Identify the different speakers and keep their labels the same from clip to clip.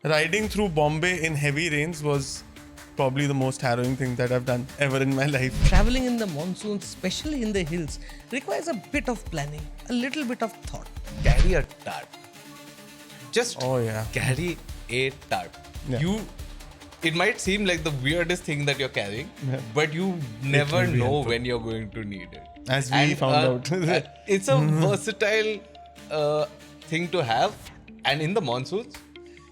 Speaker 1: riding through Bombay in heavy rains was probably the most harrowing thing that I've done ever in my life.
Speaker 2: Traveling in the monsoon, especially in the hills, requires a bit of planning, a little bit of thought.
Speaker 3: Carry a tarp. Just
Speaker 1: Oh, yeah.
Speaker 3: carry a tarp.
Speaker 1: Yeah.
Speaker 3: It might seem like the weirdest thing that you're carrying, but you never
Speaker 1: will be
Speaker 3: know
Speaker 1: helpful.
Speaker 3: when you're going to need it.
Speaker 1: As we found out.
Speaker 3: It's a versatile thing to have. And in the monsoons,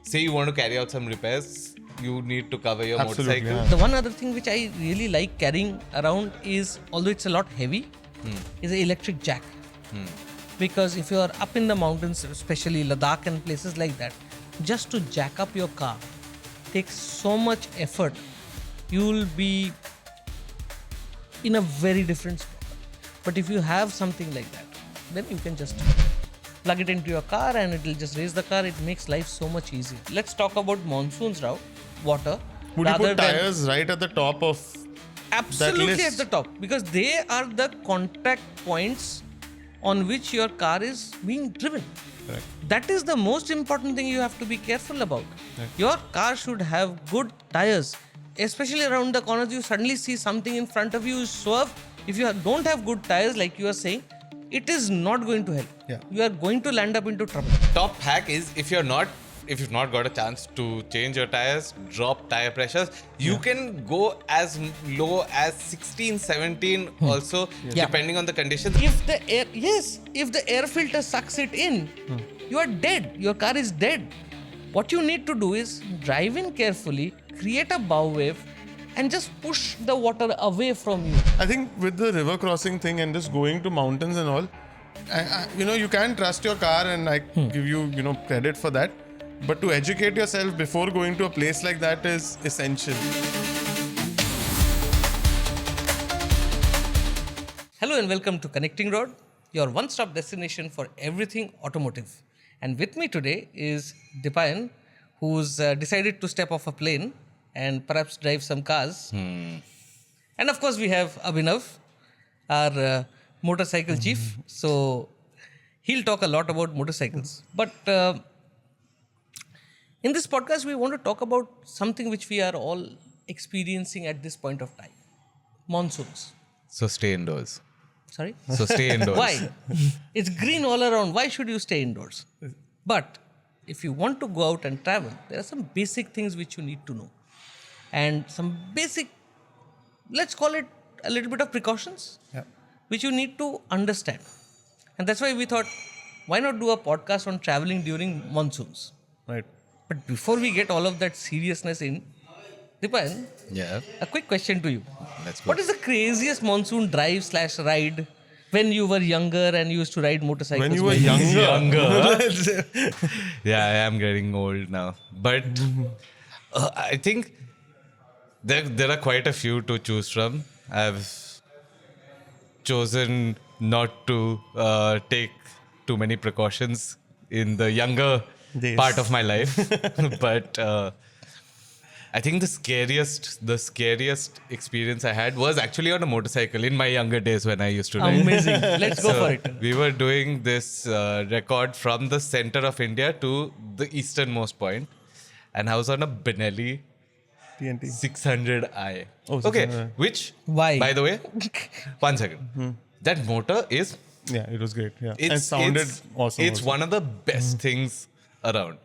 Speaker 3: say you want to carry out some repairs, you need to cover your
Speaker 1: Absolutely,
Speaker 3: motorcycle.
Speaker 1: yeah.
Speaker 2: The one other thing which I really like carrying around is, although it's a lot heavy, is an electric jack. Because if you are up in the mountains, especially Ladakh and places like that, just to jack up your car takes so much effort. You will be in a very different spot. But if you have something like that, then you can just plug it into your car and it will just raise the car. It makes life so much easier. Let's talk about monsoons now. Water.
Speaker 1: Would you
Speaker 2: rather
Speaker 1: put
Speaker 2: than-
Speaker 1: tires right at the top of
Speaker 2: Absolutely
Speaker 1: list?
Speaker 2: at the top, because they are the contact points on which your car is being driven.
Speaker 1: Correct.
Speaker 2: That is the most important thing you have to be careful about. Your car should have good tires, especially around the corners. You suddenly see something in front of you, you swerve. If you don't have good tires, like you are saying, it is not going to help.
Speaker 1: Yeah.
Speaker 2: You are going to land up into trouble.
Speaker 3: Top hack is if you've not got a chance to change your tires, drop tire pressures, you can go as low as 16, 17 also,
Speaker 2: Yeah.
Speaker 3: depending on the conditions.
Speaker 2: If the air filter sucks it in, you are dead. Your car is dead. What you need to do is drive in carefully, create a bow wave, and just push the water away from you.
Speaker 1: I think with the river crossing thing and just going to mountains and all, you can trust your car and I give you, credit for that. But to educate yourself before going to a place like that is essential.
Speaker 2: Hello and welcome to Connecting Road, your one-stop destination for everything automotive. And with me today is Dipayan, who's decided to step off a plane and perhaps drive some cars. And of course we have Abhinav, our motorcycle chief. So he'll talk a lot about motorcycles. But in this podcast, we want to talk about something which we are all experiencing at this point of time. Monsoons.
Speaker 3: So stay indoors.
Speaker 2: Sorry?
Speaker 3: So stay indoors.
Speaker 2: Why? It's green all around. Why should you stay indoors? But if you want to go out and travel, there are some basic things which you need to know. And some basic, let's call it a little bit of precautions,
Speaker 1: Yeah.
Speaker 2: which you need to understand. And that's why we thought, why not do a podcast on traveling during monsoons?
Speaker 1: Right.
Speaker 2: But before we get all of that seriousness in, Dipan,
Speaker 3: Yeah.
Speaker 2: a quick question to you.
Speaker 3: Let's go.
Speaker 2: What is the craziest monsoon drive/ride when you were younger and you used to ride motorcycles?
Speaker 1: When you were younger.
Speaker 3: Yeah, I am getting old now. But I think there are quite a few to choose from. I've chosen not to take too many precautions in the younger
Speaker 1: Days.
Speaker 3: part of my life. But I think the scariest experience I had was actually on a motorcycle in my younger days when I used to ride.
Speaker 2: Amazing. Let's go for it.
Speaker 3: We were doing this record from the center of India to the easternmost point, and I was on a Benelli
Speaker 1: TNT.
Speaker 3: 600i.
Speaker 1: Oh,
Speaker 3: Okay,
Speaker 1: 600i.
Speaker 3: which,
Speaker 2: Why?
Speaker 3: by the way, 1 second. That motor is...
Speaker 1: Yeah, it was great. Yeah.
Speaker 3: It's,
Speaker 1: and sounded awesome.
Speaker 3: It's
Speaker 1: also.
Speaker 3: one of the best things around.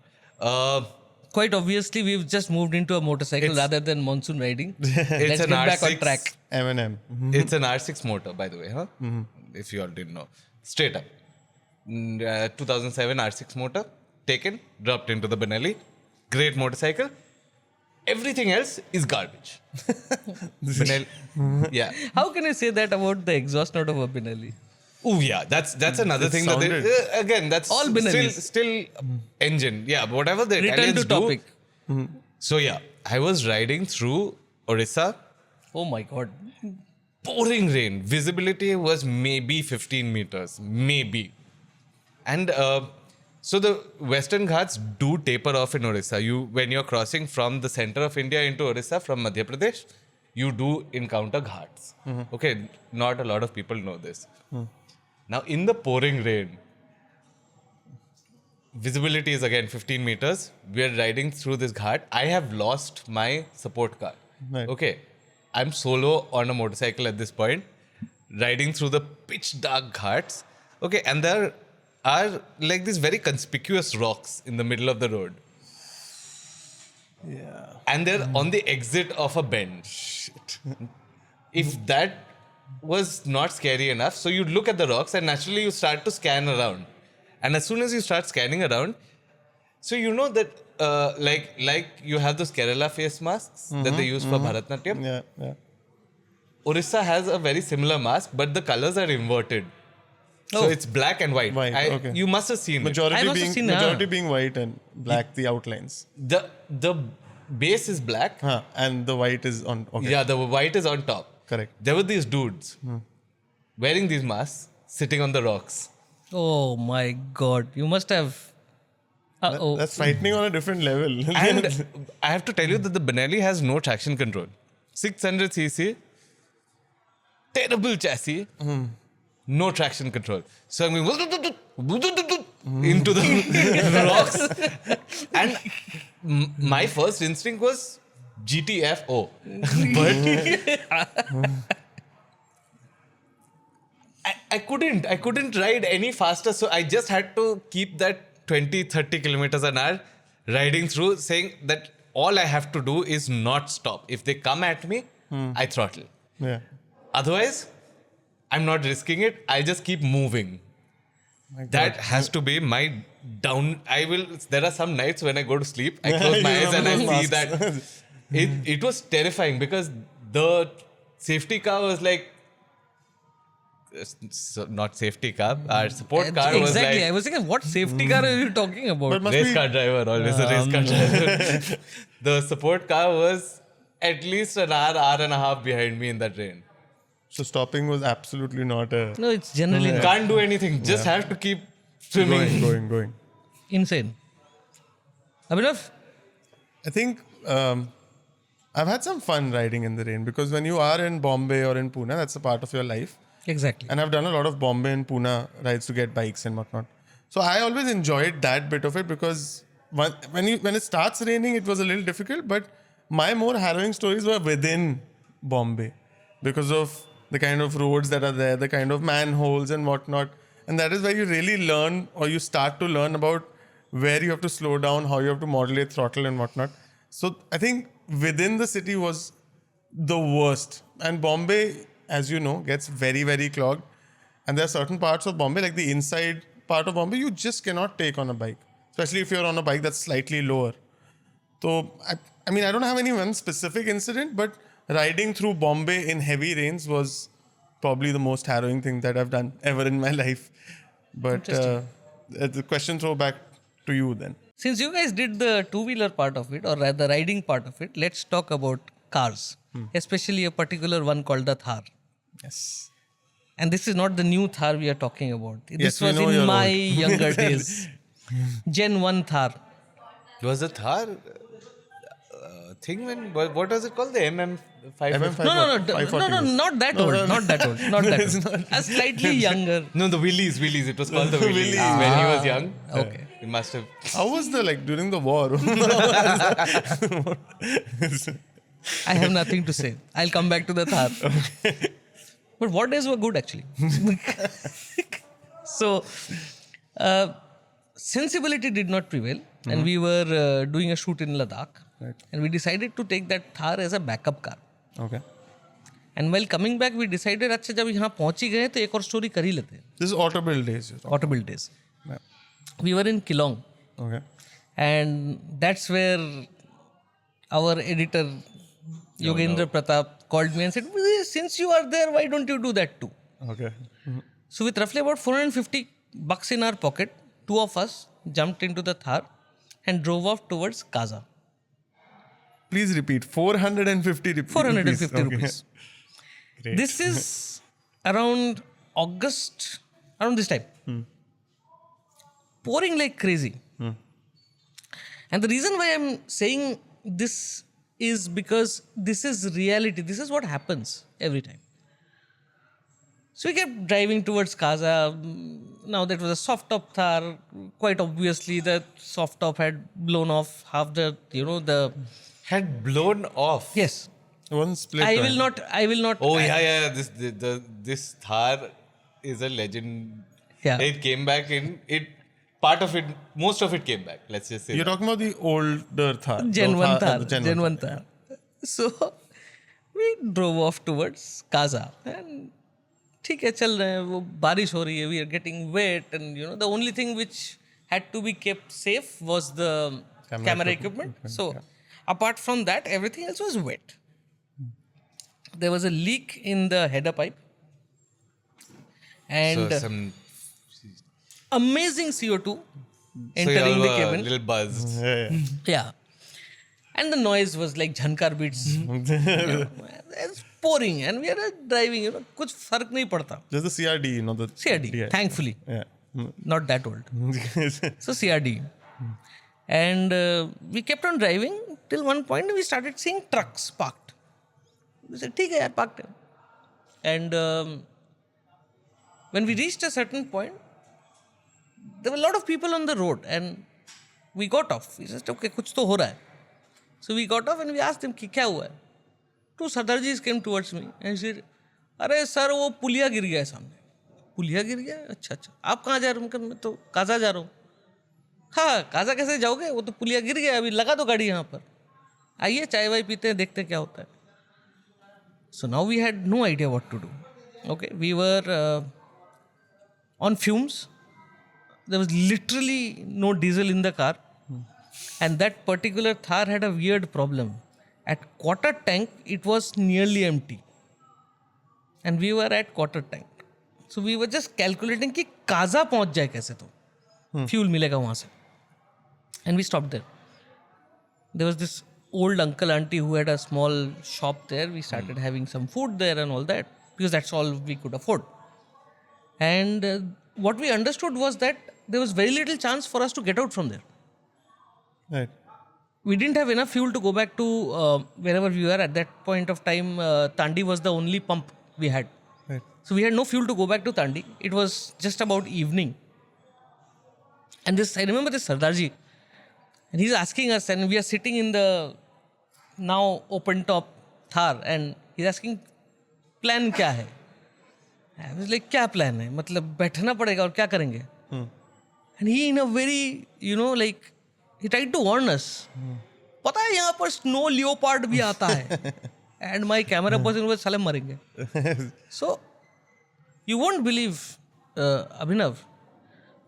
Speaker 2: Quite obviously, we've just moved into a motorcycle
Speaker 3: It's-
Speaker 2: rather than monsoon riding. Let's
Speaker 3: It's
Speaker 2: get
Speaker 3: an
Speaker 2: back on
Speaker 3: R6.
Speaker 2: track.
Speaker 1: M&M.
Speaker 3: It's an R6 motor, by the way, huh? If you all didn't know. Straight up. 2007 R6 motor, taken, dropped into the Benelli. Great motorcycle. Everything else is garbage. Benelli. Yeah.
Speaker 2: How can you say that about the exhaust note of a Benelli?
Speaker 3: Oh yeah, that's another
Speaker 1: It
Speaker 3: thing that they,
Speaker 1: sounded-
Speaker 3: again, that's
Speaker 2: All Benellis.
Speaker 3: still engine. Yeah, whatever the
Speaker 2: Return
Speaker 3: Italians
Speaker 2: to topic.
Speaker 3: do. So yeah, I was riding through Orissa.
Speaker 2: Oh my God.
Speaker 3: Pouring rain. Visibility was maybe 15 meters. Maybe. And so the Western Ghats do taper off in Orissa. When you're crossing from the center of India into Orissa from Madhya Pradesh, you do encounter ghats. Okay, not a lot of people know this. Now, in the pouring rain, visibility is again 15 meters. We are riding through this ghat. I have lost my support car.
Speaker 1: Right.
Speaker 3: Okay. I'm solo on a motorcycle at this point, riding through the pitch dark ghats. Okay. And there are like these very conspicuous rocks in the middle of the road.
Speaker 1: Yeah.
Speaker 3: And they're on the exit of a bend.
Speaker 1: Shit.
Speaker 3: If that was not scary enough, so you look at the rocks and naturally you start to scan around. And as soon as you start scanning around, so you know that like you have those Kerala face masks that they use for Bharatnatyam.
Speaker 1: Yeah. Yeah.
Speaker 3: Orissa has a very similar mask, but the colors are inverted. So
Speaker 2: Oh.
Speaker 3: it's black and white.
Speaker 1: White, okay.
Speaker 3: You must have seen it.
Speaker 2: I
Speaker 1: Majority
Speaker 2: must have seen,
Speaker 1: majority being white and black, the outlines.
Speaker 3: The base is black.
Speaker 1: And the white is on. Okay.
Speaker 3: Yeah, the white is on top.
Speaker 1: Correct.
Speaker 3: There were these dudes wearing these masks, sitting on the rocks.
Speaker 2: Oh my God! You must have. Oh.
Speaker 1: That's frightening on a different level.
Speaker 3: And I have to tell you that the Benelli has no traction control. 600cc, terrible chassis, no traction control. So I'm going into the rocks. And my first instinct was GTFO. But I couldn't ride any faster. So I just had to keep that 20-30 kilometers an hour riding through, saying that all I have to do is not stop. If they come at me, I throttle.
Speaker 1: Yeah.
Speaker 3: Otherwise, I'm not risking it. I just keep moving. That has to be my down. There are some nights when I go to sleep, I close my eyes and I see that. It was terrifying because the safety car was like, not safety car, our support car was
Speaker 2: Exactly. I
Speaker 3: like,
Speaker 2: was thinking, what safety car are you talking about?
Speaker 1: But must
Speaker 3: race
Speaker 1: be-
Speaker 3: car driver, always a race car driver. The support car was at least an hour and a half behind me in that rain.
Speaker 1: So stopping was absolutely not a
Speaker 2: No, it's generally not.
Speaker 3: Can't do anything, just have to keep swimming.
Speaker 1: going.
Speaker 2: Insane. Abhinav?
Speaker 1: I think I've had some fun riding in the rain because when you are in Bombay or in Pune, that's a part of your life.
Speaker 2: Exactly.
Speaker 1: And I've done a lot of Bombay and Pune rides to get bikes and whatnot. So I always enjoyed that bit of it because when it starts raining, it was a little difficult. But my more harrowing stories were within Bombay because of the kind of roads that are there, the kind of manholes and whatnot. And that is where you really learn, or you start to learn about where you have to slow down, how you have to modulate throttle and whatnot. So I think within the city was the worst. And Bombay, as you know, gets very, very clogged. And there are certain parts of Bombay, like the inside part of Bombay, you just cannot take on a bike, especially if you're on a bike that's slightly lower. So, I mean, I don't have any one specific incident, but riding through Bombay in heavy rains was probably the most harrowing thing that I've done ever in my life. But the question throw back to you then.
Speaker 2: Since you guys did the two-wheeler part of it, or rather riding part of it, let's talk about cars, especially a particular one called the Thar.
Speaker 1: Yes.
Speaker 2: And this is not the new Thar we are talking about. This
Speaker 1: we
Speaker 2: was
Speaker 1: know
Speaker 2: in
Speaker 1: you're
Speaker 2: my
Speaker 1: old.
Speaker 2: younger days. Gen 1 Thar.
Speaker 3: Was the Thar thing when, what was it called? The MM550?
Speaker 2: No, not that old. Not that old. Not that old. A slightly younger.
Speaker 3: No, the Willys. It was called the Willys.
Speaker 1: Willys.
Speaker 3: When he was young.
Speaker 2: Okay.
Speaker 3: He must have.
Speaker 1: How was during the war?
Speaker 2: I have nothing to say. I'll come back to the Thar. But what days were good actually? So, sensibility did not prevail, and we were doing a shoot in Ladakh, and we decided to take that Thar as a backup car.
Speaker 1: Okay.
Speaker 2: And while coming back, we decided, अच्छा जब यहाँ पहुँच ही गए तो एक और story कर ही लेते हैं.
Speaker 1: This is auto build days.
Speaker 2: Auto build days.
Speaker 1: Yeah.
Speaker 2: We were in Kilong,
Speaker 1: Okay.
Speaker 2: and that's where our editor Yogendra Pratap called me and said, "Well, since you are there, why don't you do that too?"
Speaker 1: Okay.
Speaker 2: So with roughly about $450 in our pocket, two of us jumped into the Thar and drove off towards Kaza.
Speaker 1: Please repeat. 450 rupees.
Speaker 2: 450
Speaker 1: Okay.
Speaker 2: rupees.
Speaker 1: Great.
Speaker 2: This is around August, around this time. Pouring like crazy. And the reason why I'm saying this is because this is reality. This is what happens every time. So we kept driving towards Kaza. Now that was a soft top Thar. Quite obviously, the soft top had blown off half the, the.
Speaker 3: Had blown off.
Speaker 2: Yes.
Speaker 1: One split.
Speaker 2: I will not.
Speaker 3: Oh yeah. This Thar is a legend.
Speaker 2: Yeah.
Speaker 3: It came back in it. Part of it, most of it came back. Let's just say.
Speaker 1: You're talking about the older Thar.
Speaker 2: Gen 1 Thar.
Speaker 1: Gen
Speaker 2: Gen
Speaker 1: 1
Speaker 2: 1 Thar. So we drove off towards Kaza. And ठीक है चल रहे हैं वो बारिश हो रही है we are getting wet and the only thing which had to be kept safe was the camera equipment. So apart from that everything else was wet. There was a leak in the header pipe and
Speaker 3: So some.
Speaker 2: amazing CO2
Speaker 3: So
Speaker 2: entering
Speaker 3: y'all
Speaker 2: the
Speaker 3: were a
Speaker 2: cabin.
Speaker 3: little buzzed.
Speaker 2: Yeah. And the noise was like jhankar beats. It's pouring and we are driving, कुछ फर्क नहीं पड़ता.
Speaker 1: Just the CRD, the
Speaker 2: CRD, thankfully.
Speaker 1: Yeah.
Speaker 2: Not that old. So CRD. And we kept on driving till one point we started seeing trucks parked. We said, ठीक है यार, parked है. And when we reached a certain point, there were a lot of people on the road and we got off. We said, okay, कुछ तो हो रहा है. So we got off and we asked them कि क्या हुआ है. Two Sardarjis came towards me and said, अरे सर वो पुलिया गिर गया है सामने. पुलिया गिर गया? अच्छा. आप कहाँ जा रहे हो? मैं तो काजा जा रहा हूँ. हाँ, काजा कैसे जाओगे? वो तो पुलिया गिर गया, अभी लगा दो गाड़ी यहाँ पर. आइए चाय वाय पीते हैं, देखते हैं क्या होता है. So now we had no idea what to do. Okay, we were on fumes. There was literally no diesel in the car. And that particular Thar had a weird problem. At quarter tank, it was nearly empty. And we were at quarter tank. So we were just calculating कि काजा पहुंच जाए कैसे तो fuel मिलेगा वहाँ से. And we stopped there. There was this old uncle auntie who had a small shop there. We started having some food there and all that because that's all we could afford. And what we understood was that there was very little chance for us to get out from there.
Speaker 1: Right.
Speaker 2: We didn't have enough fuel to go back to wherever we were at that point of time. Tandi was the only pump we had.
Speaker 1: Right.
Speaker 2: So we had no fuel to go back to Tandi. It was just about evening. And I remember this Sardarji. And he's asking us, and we are sitting in the now open top Thar, and he's asking, plan क्या है? I was like, क्या plan है? मतलब बैठना पड़ेगा और क्या करेंगे? And he in a very, like, he tried to warn us. पता है यहाँ पर snow leopard भी आता है. And my camera person was साले मरेंगे. So, you won't believe, Abhinav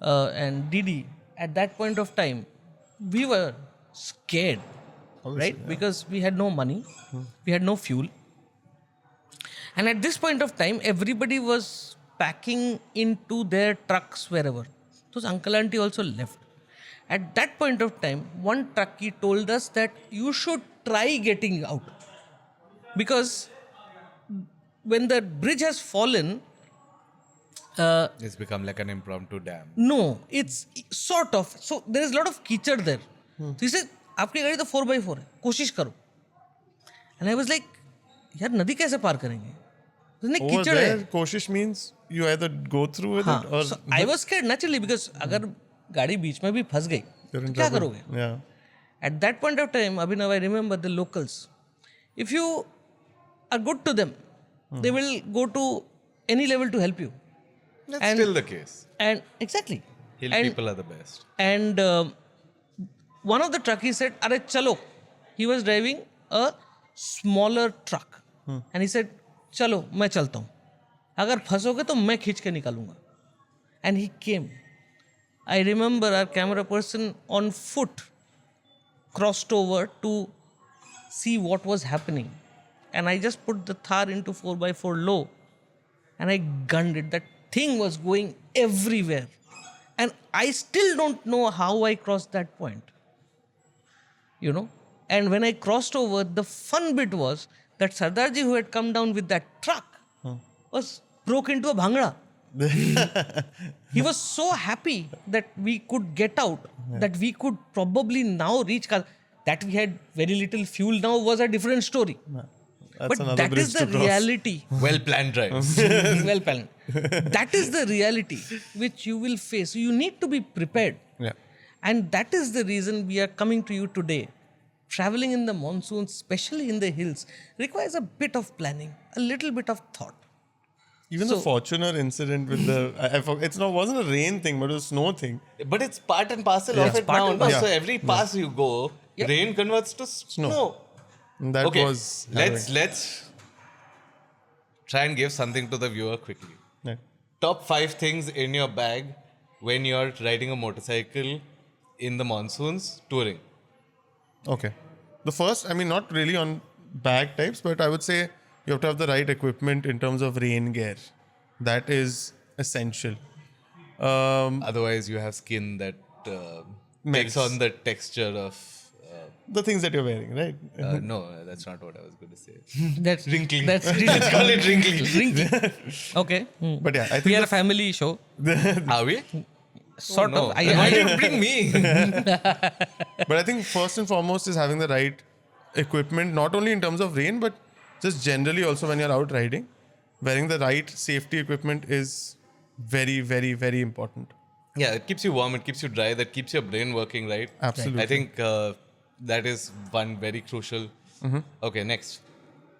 Speaker 2: and Didi, at that point of time, we were scared, right? Yeah. Because we had no money, we had no fuel. And at this point of time, everybody was packing into their trucks wherever. So uncle auntie also left. At that point of time, one truckie told us that you should try getting out. Because when the bridge has fallen,
Speaker 3: It's become like an impromptu dam.
Speaker 2: no, it's sort of. So there is a lot of कीचड़ there. So he said, आपकी गाड़ी तो 4x4 है, कोशिश करो. And I was like, यार नदी कैसे पार करेंगे? उसने
Speaker 1: Over
Speaker 2: कीचड़
Speaker 1: there,
Speaker 2: है.
Speaker 1: कोशिश means you either go through with
Speaker 2: हाँ.
Speaker 1: it or
Speaker 2: So I was scared naturally because अगर गाड़ी बीच में भी फंस गई,
Speaker 1: you're in
Speaker 2: तो क्या
Speaker 1: trouble.
Speaker 2: करोगे?
Speaker 1: Yeah.
Speaker 2: At that point of time, Abhinav, I remember the locals. If you are good to them, they will go to any level to help you.
Speaker 3: That's
Speaker 2: And-
Speaker 3: still the case.
Speaker 2: And exactly.
Speaker 3: Hill
Speaker 2: And-
Speaker 3: people are the best.
Speaker 2: And one of the truckies said, "Arey chalo." He was driving a smaller truck. And he said, "Chalo, मैं चलता हूँ. अगर फंसोगे तो मैं खींच के निकालूंगा." And he came. I remember our camera person on foot crossed over to see what was happening. And I just put the Thar into 4x4 low and I gunned it. That thing was going everywhere. And I still don't know how I crossed that point. And when I crossed over, the fun bit was that Sardarji, who had come down with that truck, was broke into a bhangra. He was so happy that we could get out, that we could probably now reach Kaza. That we had very little fuel now was a different story.
Speaker 1: That's
Speaker 2: but
Speaker 1: another
Speaker 2: that
Speaker 1: bridge
Speaker 2: is
Speaker 1: to
Speaker 2: the
Speaker 1: cross.
Speaker 2: reality.
Speaker 3: Well planned drives.
Speaker 2: Well planned. That is the reality which you will face. You need to be prepared.
Speaker 1: Yeah.
Speaker 2: And that is the reason we are coming to you today. Traveling in the monsoon, especially in the hills, requires a bit of planning, a little bit of thought.
Speaker 1: Even
Speaker 2: So-
Speaker 1: the Fortuner incident with the, wasn't a rain thing, but it was a snow thing.
Speaker 3: But it's part and parcel
Speaker 1: Yeah.
Speaker 3: of
Speaker 1: It's
Speaker 3: it
Speaker 2: part
Speaker 3: now.
Speaker 2: and
Speaker 3: No?
Speaker 1: parcel.
Speaker 3: So every pass you go,
Speaker 2: Yeah.
Speaker 3: rain converts to snow.
Speaker 1: And that
Speaker 3: Okay,
Speaker 1: was.
Speaker 3: let's try and give something to the viewer quickly.
Speaker 1: Yeah.
Speaker 3: Top 5 things in your bag when you're riding a motorcycle in the monsoons touring.
Speaker 1: Okay. The first, not really on bag types, but I would say you have to have the right equipment in terms of rain gear. That is essential.
Speaker 3: Otherwise, you have skin that takes
Speaker 1: Melts.
Speaker 3: on the texture of.
Speaker 1: The things that you're wearing, right?
Speaker 3: No, that's not what I was going to say.
Speaker 2: That's
Speaker 3: Wrinkly.
Speaker 2: That's
Speaker 3: Let's call it wrinkly.
Speaker 2: wrinkly. Okay.
Speaker 1: But yeah, I
Speaker 2: We
Speaker 1: think
Speaker 2: are a family show.
Speaker 3: Are we?
Speaker 2: Sort
Speaker 3: No.
Speaker 2: of.
Speaker 3: Why did you bring me?
Speaker 1: but I think first and foremost is having the right equipment, not only in terms of rain, but just generally also when you're out riding. Wearing the right safety equipment is very, very, very important.
Speaker 3: Yeah, it keeps you warm, it keeps you dry, that keeps your brain working, right?
Speaker 1: Absolutely.
Speaker 3: I think that is one very crucial. Okay, next.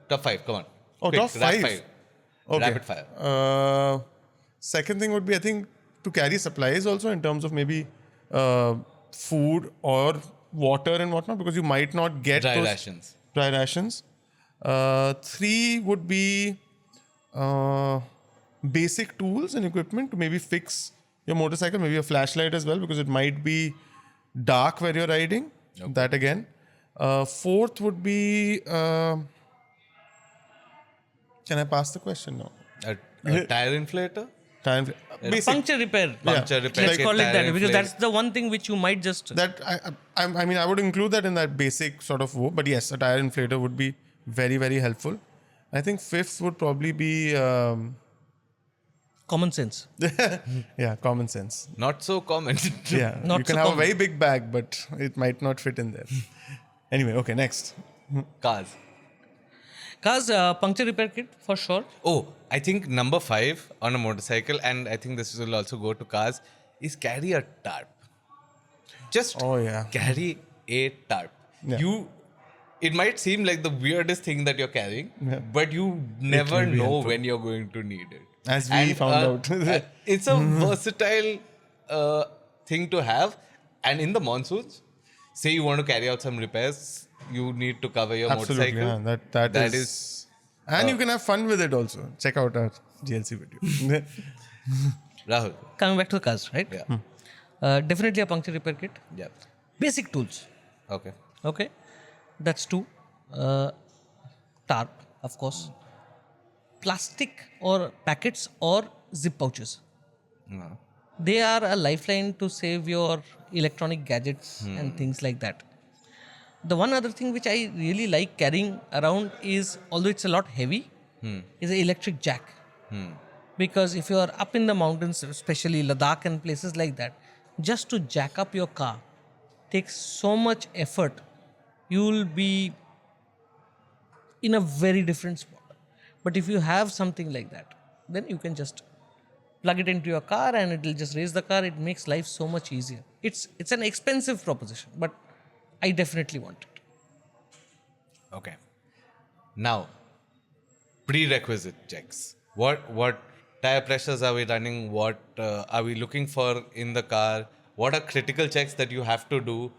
Speaker 3: Top 5, come on.
Speaker 1: Oh,
Speaker 3: Quick,
Speaker 1: top
Speaker 3: rapid
Speaker 1: 5.
Speaker 3: fire.
Speaker 1: Okay.
Speaker 3: Rapid fire.
Speaker 1: Second thing would be, I think, to carry supplies also in terms of maybe food or water and whatnot, because you might not get
Speaker 3: Dry
Speaker 1: those
Speaker 3: rations.
Speaker 1: dry rations. 3 would be basic tools and equipment to maybe fix your motorcycle, maybe a flashlight as well, because it might be dark where you're riding.
Speaker 3: Okay.
Speaker 1: That again. 4th would be. Can I pass the question now?
Speaker 3: A tire inflator?
Speaker 1: Time. Basic.
Speaker 2: Puncture repair.
Speaker 3: Puncture repair
Speaker 2: Let's
Speaker 3: kit,
Speaker 2: call it
Speaker 3: tire
Speaker 2: that because
Speaker 3: inflate.
Speaker 2: that's the one thing which you might just.
Speaker 1: That I would include that in that basic sort of woe, but yes, a tire inflator would be very, very helpful. I think 5th would probably be
Speaker 2: Common sense.
Speaker 1: common sense.
Speaker 3: Not so common.
Speaker 1: Yeah,
Speaker 2: Not
Speaker 1: you can
Speaker 2: so
Speaker 1: have
Speaker 2: common.
Speaker 1: a very big bag, but it might not fit in there. Anyway, okay, next.
Speaker 3: Cars.
Speaker 2: Cars, puncture repair kit for sure.
Speaker 3: Oh, I think number 5 on a motorcycle, and I think this will also go to cars, is carry a tarp. Just
Speaker 1: Oh, yeah.
Speaker 3: carry a tarp.
Speaker 1: Yeah.
Speaker 3: It might seem like the weirdest thing that you're carrying,
Speaker 1: Yeah.
Speaker 3: but you never
Speaker 1: will be
Speaker 3: know
Speaker 1: helpful.
Speaker 3: when you're going to need it.
Speaker 1: As we found out.
Speaker 3: It's a versatile thing to have. And in the monsoons, say you want to carry out some repairs, you need to cover your
Speaker 1: Absolutely,
Speaker 3: motorcycle.
Speaker 1: yeah, that
Speaker 3: is
Speaker 1: is. And you can have fun with it also. Check out our GLC video.
Speaker 3: Rahul.
Speaker 2: Coming back to the cars, right?
Speaker 3: Yeah.
Speaker 2: Definitely a puncture repair kit.
Speaker 3: Yeah.
Speaker 2: Basic tools.
Speaker 3: Okay.
Speaker 2: Okay. That's 2. Tarp, of course. Plastic or packets or zip pouches.
Speaker 3: No.
Speaker 2: They are a lifeline to save your electronic gadgets and things like that. The one other thing which I really like carrying around is, although it's a lot heavy, is an electric jack. Because if you are up in the mountains, especially Ladakh and places like that, just to jack up your car takes so much effort. You will be in a very different spot. But if you have something like that, then you can just plug it into your car and it will just raise the car. It makes life so much easier. It's an expensive proposition, but I definitely want it.
Speaker 3: Okay. Now, prerequisite checks. What tire pressures are we running? What are we looking for in the car? What are critical checks that you have to do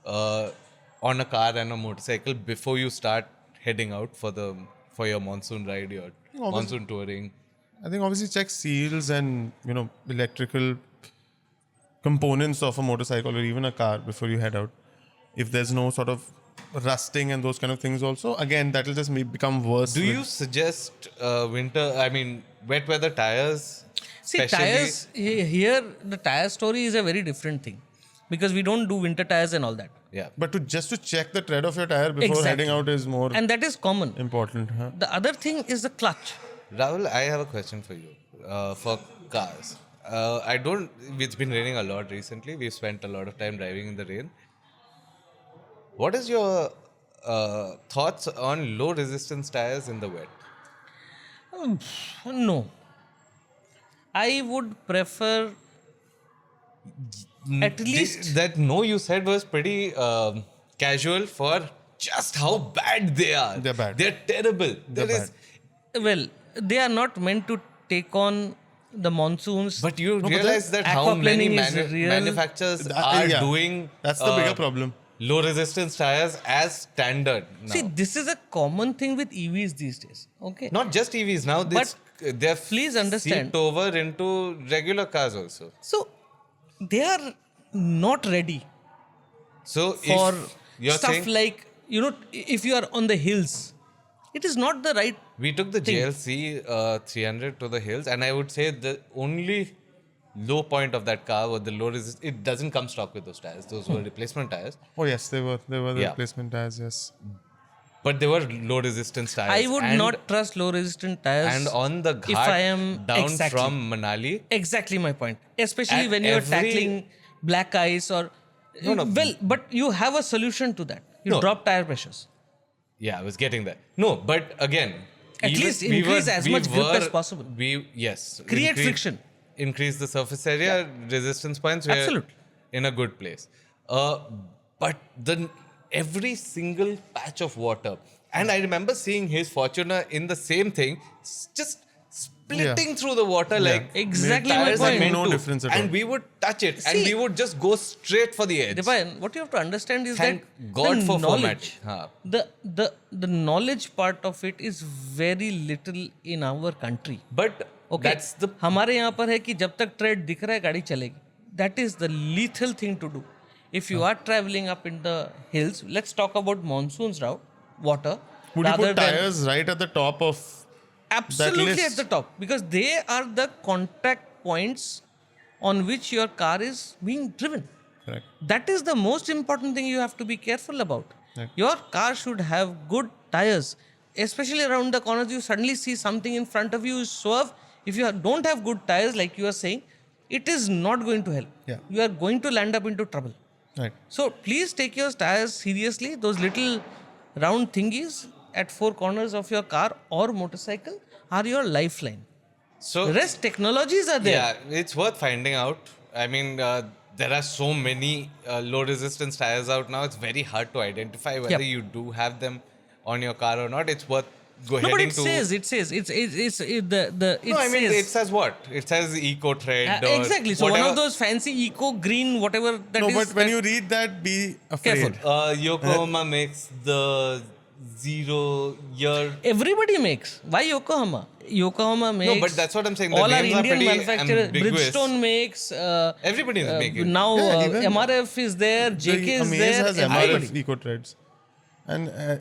Speaker 3: on a car and a motorcycle before you start heading out for your monsoon ride, your monsoon touring?
Speaker 1: I think obviously check seals and electrical components of a motorcycle or even a car before you head out. If there's no sort of rusting and those kind of things also, again, that will just become worse.
Speaker 3: Do you suggest wet weather tires?
Speaker 2: See,
Speaker 3: Especially-
Speaker 2: tires, here the tire story is a very different thing because we don't do winter tires and all that.
Speaker 3: Yeah.
Speaker 1: But just to check the tread of your tire before
Speaker 2: Exactly.
Speaker 1: heading out is more
Speaker 2: And that is common.
Speaker 1: important. Huh?
Speaker 2: The other thing is the clutch.
Speaker 3: Rahul, I have a question for you. For cars, it's been raining a lot recently. We've spent a lot of time driving in the rain. What is your thoughts on low resistance tires in the wet?
Speaker 2: No. I would prefer at least
Speaker 3: That no you said was pretty casual for just how bad they are.
Speaker 1: They're bad.
Speaker 3: They're terrible.
Speaker 1: They're
Speaker 3: There is-
Speaker 2: well, they are not meant to take on the monsoons.
Speaker 3: But you
Speaker 1: but
Speaker 3: realize that how many
Speaker 2: aquaplaning is real.
Speaker 3: manufacturers
Speaker 1: That-
Speaker 3: are
Speaker 1: yeah.
Speaker 3: doing
Speaker 1: That's the bigger problem.
Speaker 3: low resistance tires as standard now.
Speaker 2: See, this is a common thing with EVs these days. Okay.
Speaker 3: Not just EVs now. This, they're
Speaker 2: please understand-
Speaker 3: seeped over into regular cars also.
Speaker 2: So they are not ready
Speaker 3: So
Speaker 2: for
Speaker 3: if you're
Speaker 2: stuff
Speaker 3: saying
Speaker 2: like, you know, if you are on the hills, it is not the right.
Speaker 3: we took the
Speaker 2: thing.
Speaker 3: JLC 300 to the hills, and I would say the only low point of that car was the low resist. It doesn't come stock with those tires. Those were replacement tires,
Speaker 1: Oh yes, they were the
Speaker 3: Yeah.
Speaker 1: replacement tires. Yes.
Speaker 3: but they were low resistance tires.
Speaker 2: I would
Speaker 3: and,
Speaker 2: not trust low resistant tires.
Speaker 3: And on the
Speaker 2: if
Speaker 3: ghat
Speaker 2: I am
Speaker 3: down
Speaker 2: exactly.
Speaker 3: from Manali,
Speaker 2: Exactly my point. Especially
Speaker 3: At
Speaker 2: when you are
Speaker 3: every-
Speaker 2: tackling black ice or
Speaker 3: No.
Speaker 2: well, but you have a solution to that. You
Speaker 3: No.
Speaker 2: drop tire pressures.
Speaker 3: yeah, I was getting that. No, but again,
Speaker 2: At
Speaker 3: even-
Speaker 2: least increase as much grip as possible.
Speaker 3: Yes,
Speaker 2: Create friction.
Speaker 3: Increase the surface area, resistance points. We're
Speaker 2: Absolutely.
Speaker 3: in a good place. But then every single patch of water, and I remember seeing his Fortuner in the same thing, just splitting through the water like
Speaker 2: Exactly my
Speaker 3: tires are
Speaker 2: point.
Speaker 3: meant
Speaker 1: No
Speaker 3: to.
Speaker 1: difference at
Speaker 3: and
Speaker 1: all.
Speaker 3: we would touch it, and
Speaker 2: See-
Speaker 3: we would just go straight for the edge.
Speaker 2: Devayan, what you have to understand is
Speaker 3: Thank
Speaker 2: that
Speaker 3: God
Speaker 2: the
Speaker 3: for
Speaker 2: knowledge,
Speaker 3: format.
Speaker 2: the knowledge part of it is very little in our country.
Speaker 3: But
Speaker 2: Okay.
Speaker 3: that's the
Speaker 2: हमारे यहाँ पर है कि जब तक trade दिख रहा है गाड़ी चलेगी. That is the lethal thing to do. If you are traveling up in the hills, let's talk about monsoons route, water.
Speaker 1: Would you
Speaker 2: rather
Speaker 1: put
Speaker 2: than-
Speaker 1: tires right at the top of?
Speaker 2: Absolutely
Speaker 1: list?
Speaker 2: at the top, because they are the contact points on which your car is being driven.
Speaker 1: Correct.
Speaker 2: That is the most important thing you have to be careful about.
Speaker 1: Right.
Speaker 2: Your car should have good tires, especially around the corners. You suddenly see something in front of you, you swerve. If you don't have good tires, like you are saying, it is not going to help.
Speaker 1: Yeah.
Speaker 2: You are going to land up into trouble.
Speaker 1: Right.
Speaker 2: So please take your tires seriously. Those little round thingies at four corners of your car or motorcycle are your lifeline.
Speaker 3: so
Speaker 2: The rest technologies are there.
Speaker 3: yeah, it's worth finding out. I mean, there are so many low resistance tires out now. It's very hard to identify whether
Speaker 2: Yep.
Speaker 3: you do have them on your car or not. It's worth
Speaker 2: No, but
Speaker 3: heading
Speaker 2: it
Speaker 3: to.
Speaker 2: says it says it
Speaker 3: No, I mean
Speaker 2: says,
Speaker 3: it says what? It says eco tread. or
Speaker 2: exactly. So
Speaker 3: whatever.
Speaker 2: one of those fancy eco green whatever that
Speaker 1: No,
Speaker 2: is.
Speaker 1: but when you read that, be afraid.
Speaker 2: Careful.
Speaker 3: Yokohama makes the 0 year.
Speaker 2: Everybody makes. Why Yokohama? Yokohama makes.
Speaker 3: but that's what I'm saying. The
Speaker 2: All our
Speaker 3: names are
Speaker 2: Indian
Speaker 3: pretty
Speaker 2: manufacturers.
Speaker 3: ambiguous.
Speaker 2: Bridgestone makes.
Speaker 3: Everybody is making.
Speaker 2: Now
Speaker 1: Yeah, even
Speaker 2: MRF is there. JK
Speaker 1: The
Speaker 2: is
Speaker 1: Amaze
Speaker 2: there.
Speaker 1: has
Speaker 2: Everybody.
Speaker 1: MRF eco treads, and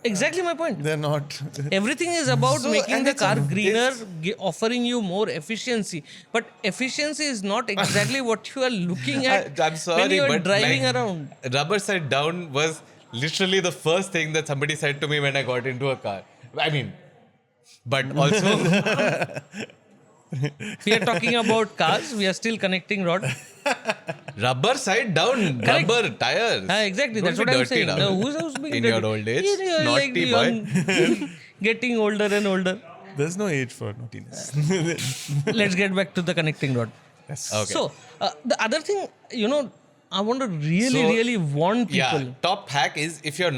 Speaker 2: Exactly my point.
Speaker 1: they're not.
Speaker 2: Everything is about
Speaker 3: So,
Speaker 2: making
Speaker 3: and
Speaker 2: the
Speaker 3: it's
Speaker 2: car
Speaker 3: a-
Speaker 2: greener,
Speaker 3: this-
Speaker 2: offering you more efficiency. But efficiency is not exactly what you are looking at
Speaker 3: I'm sorry,
Speaker 2: when you are
Speaker 3: but
Speaker 2: driving
Speaker 3: like,
Speaker 2: around.
Speaker 3: Rubber side down was literally the first thing that somebody said to me when I got into a car. I mean, but also
Speaker 2: We are talking about cars. We are still connecting rod.
Speaker 3: rubber side down,
Speaker 2: Correct.
Speaker 3: rubber tires.
Speaker 2: Exactly.
Speaker 3: Don't
Speaker 2: That's
Speaker 3: be
Speaker 2: what I'm
Speaker 3: dirty
Speaker 2: saying.
Speaker 3: now.
Speaker 2: Now, who's being
Speaker 3: In
Speaker 2: dirty?
Speaker 3: your old age,
Speaker 2: You're
Speaker 3: naughty
Speaker 2: the
Speaker 3: boy.
Speaker 2: young- getting older and older.
Speaker 1: There's no age for naughtiness.
Speaker 2: Let's get back to the connecting rod.
Speaker 3: Okay.
Speaker 2: So the other thing, I want to
Speaker 3: So,
Speaker 2: really warn people.
Speaker 3: Yeah, top hack is if you've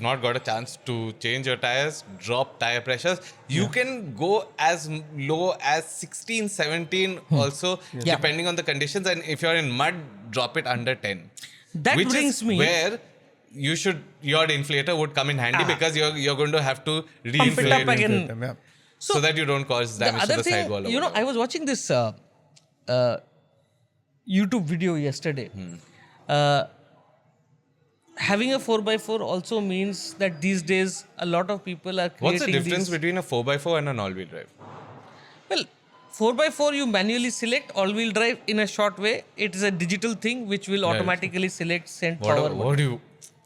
Speaker 3: not got a chance to change your tires, drop tire pressures. You can go as low as 16, 17 also,
Speaker 2: Yeah.
Speaker 3: depending on the conditions. And if you're in mud, drop it under 10.
Speaker 2: That
Speaker 3: Which
Speaker 2: brings
Speaker 3: is
Speaker 2: me.
Speaker 3: where your inflator would come in handy because you're going to have to
Speaker 2: Pump it
Speaker 3: re-inflate
Speaker 2: up again.
Speaker 1: Yeah.
Speaker 3: so that you don't cause
Speaker 2: The
Speaker 3: damage to
Speaker 2: other
Speaker 3: the
Speaker 2: thing,
Speaker 3: sidewall. or whatever.
Speaker 2: I was watching this YouTube video yesterday. Having a 4x4 also means that these days a lot of people are creating
Speaker 3: What's the difference
Speaker 2: these,
Speaker 3: between a 4x4 and an all-wheel drive?
Speaker 2: Well, 4x4 you manually select all-wheel drive in a short way. It is a digital thing which will automatically select send power.
Speaker 3: What do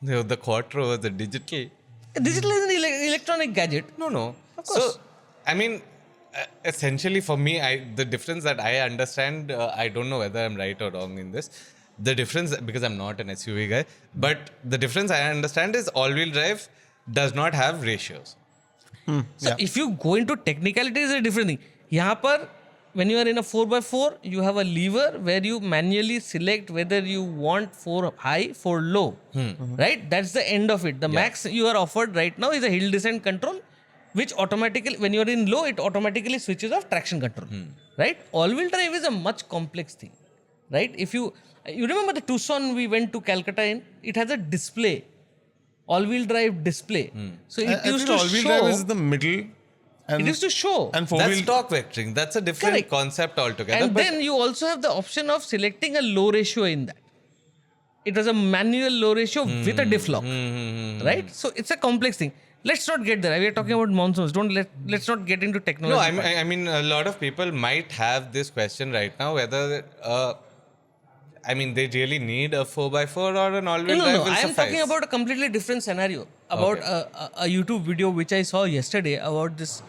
Speaker 3: you? The Quattro was the digital.
Speaker 2: Digital is an electronic gadget.
Speaker 3: No.
Speaker 2: Of course.
Speaker 3: So, I mean, essentially for me, the difference that I understand, I don't know whether I'm right or wrong in this, the difference, because I'm not an SUV guy, but the difference I understand is all-wheel drive does not have ratios.
Speaker 2: So if you go into technicality, it's a different thing. यहाँ पर when you are in a 4x4, you have a lever where you manually select whether you want 4 high, 4 low. Right? That's the end of it. The max you are offered right now is a hill descent control, which automatically, when you are in low, it automatically switches off traction control. Right? All-wheel drive is a much complex thing. Right? If you remember the Tucson we went to Calcutta in, it has a display, all-wheel drive display. So it
Speaker 1: I
Speaker 2: used
Speaker 1: feel
Speaker 2: to
Speaker 1: all-wheel
Speaker 2: show.
Speaker 1: drive is the middle. And
Speaker 2: It used to show.
Speaker 1: And
Speaker 3: That's
Speaker 1: four-wheel.
Speaker 3: torque vectoring. That's a different
Speaker 2: Correct.
Speaker 3: concept altogether.
Speaker 2: And
Speaker 3: but
Speaker 2: then you also have the option of selecting a low ratio in that. It was a manual low ratio with a diff lock. Right? So it's a complex thing. Let's not get there. We are talking about monsoons. Let's not get into technology.
Speaker 3: no, I mean, a lot of people might have this question right now whether, they really need a 4x4 or an all-wheel drive
Speaker 2: No.
Speaker 3: will
Speaker 2: I am
Speaker 3: suffice.
Speaker 2: talking about a completely different scenario. About a YouTube video which I saw yesterday about this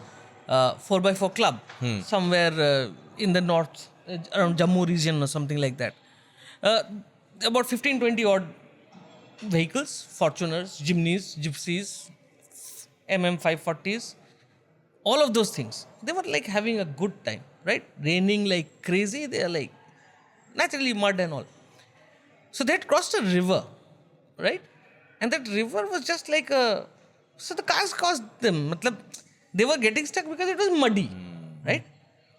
Speaker 2: 4x4 club somewhere in the north, around Jammu region or something like that. About 15-20 odd vehicles, Fortuners, Jimneys, Gypsies, MM540s, all of those things. They were like having a good time, right? Raining like crazy. They are like naturally mud and all. So they had crossed a river, right? And that river was just like a... So the cars caused them. They were getting stuck because it was muddy, right?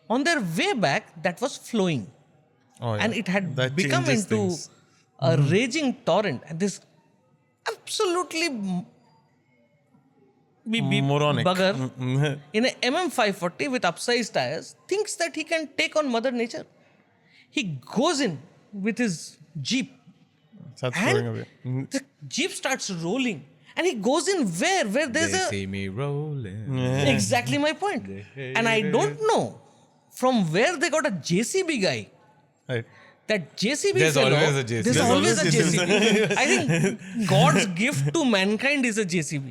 Speaker 2: On their way back, that was flowing.
Speaker 1: Oh, yeah.
Speaker 2: And it had
Speaker 1: That
Speaker 2: become
Speaker 1: changes
Speaker 2: into
Speaker 1: things.
Speaker 2: a raging torrent. And this absolutely
Speaker 1: Moronic.
Speaker 2: bugger in an MM540 with upsized tires thinks that he can take on Mother Nature. He goes in with his Jeep.
Speaker 1: Starts
Speaker 2: And
Speaker 1: going away.
Speaker 2: the Jeep starts rolling. And he goes in where there's
Speaker 3: They
Speaker 2: a...
Speaker 3: see me rolling.
Speaker 2: Exactly my point. And I don't know from where they got a JCB guy.
Speaker 1: Right.
Speaker 2: That JCB
Speaker 3: There's
Speaker 2: fellow,
Speaker 3: always a JCB.
Speaker 2: There's
Speaker 3: There's
Speaker 2: always a
Speaker 1: always
Speaker 2: JCB. I think God's gift to mankind is a JCB.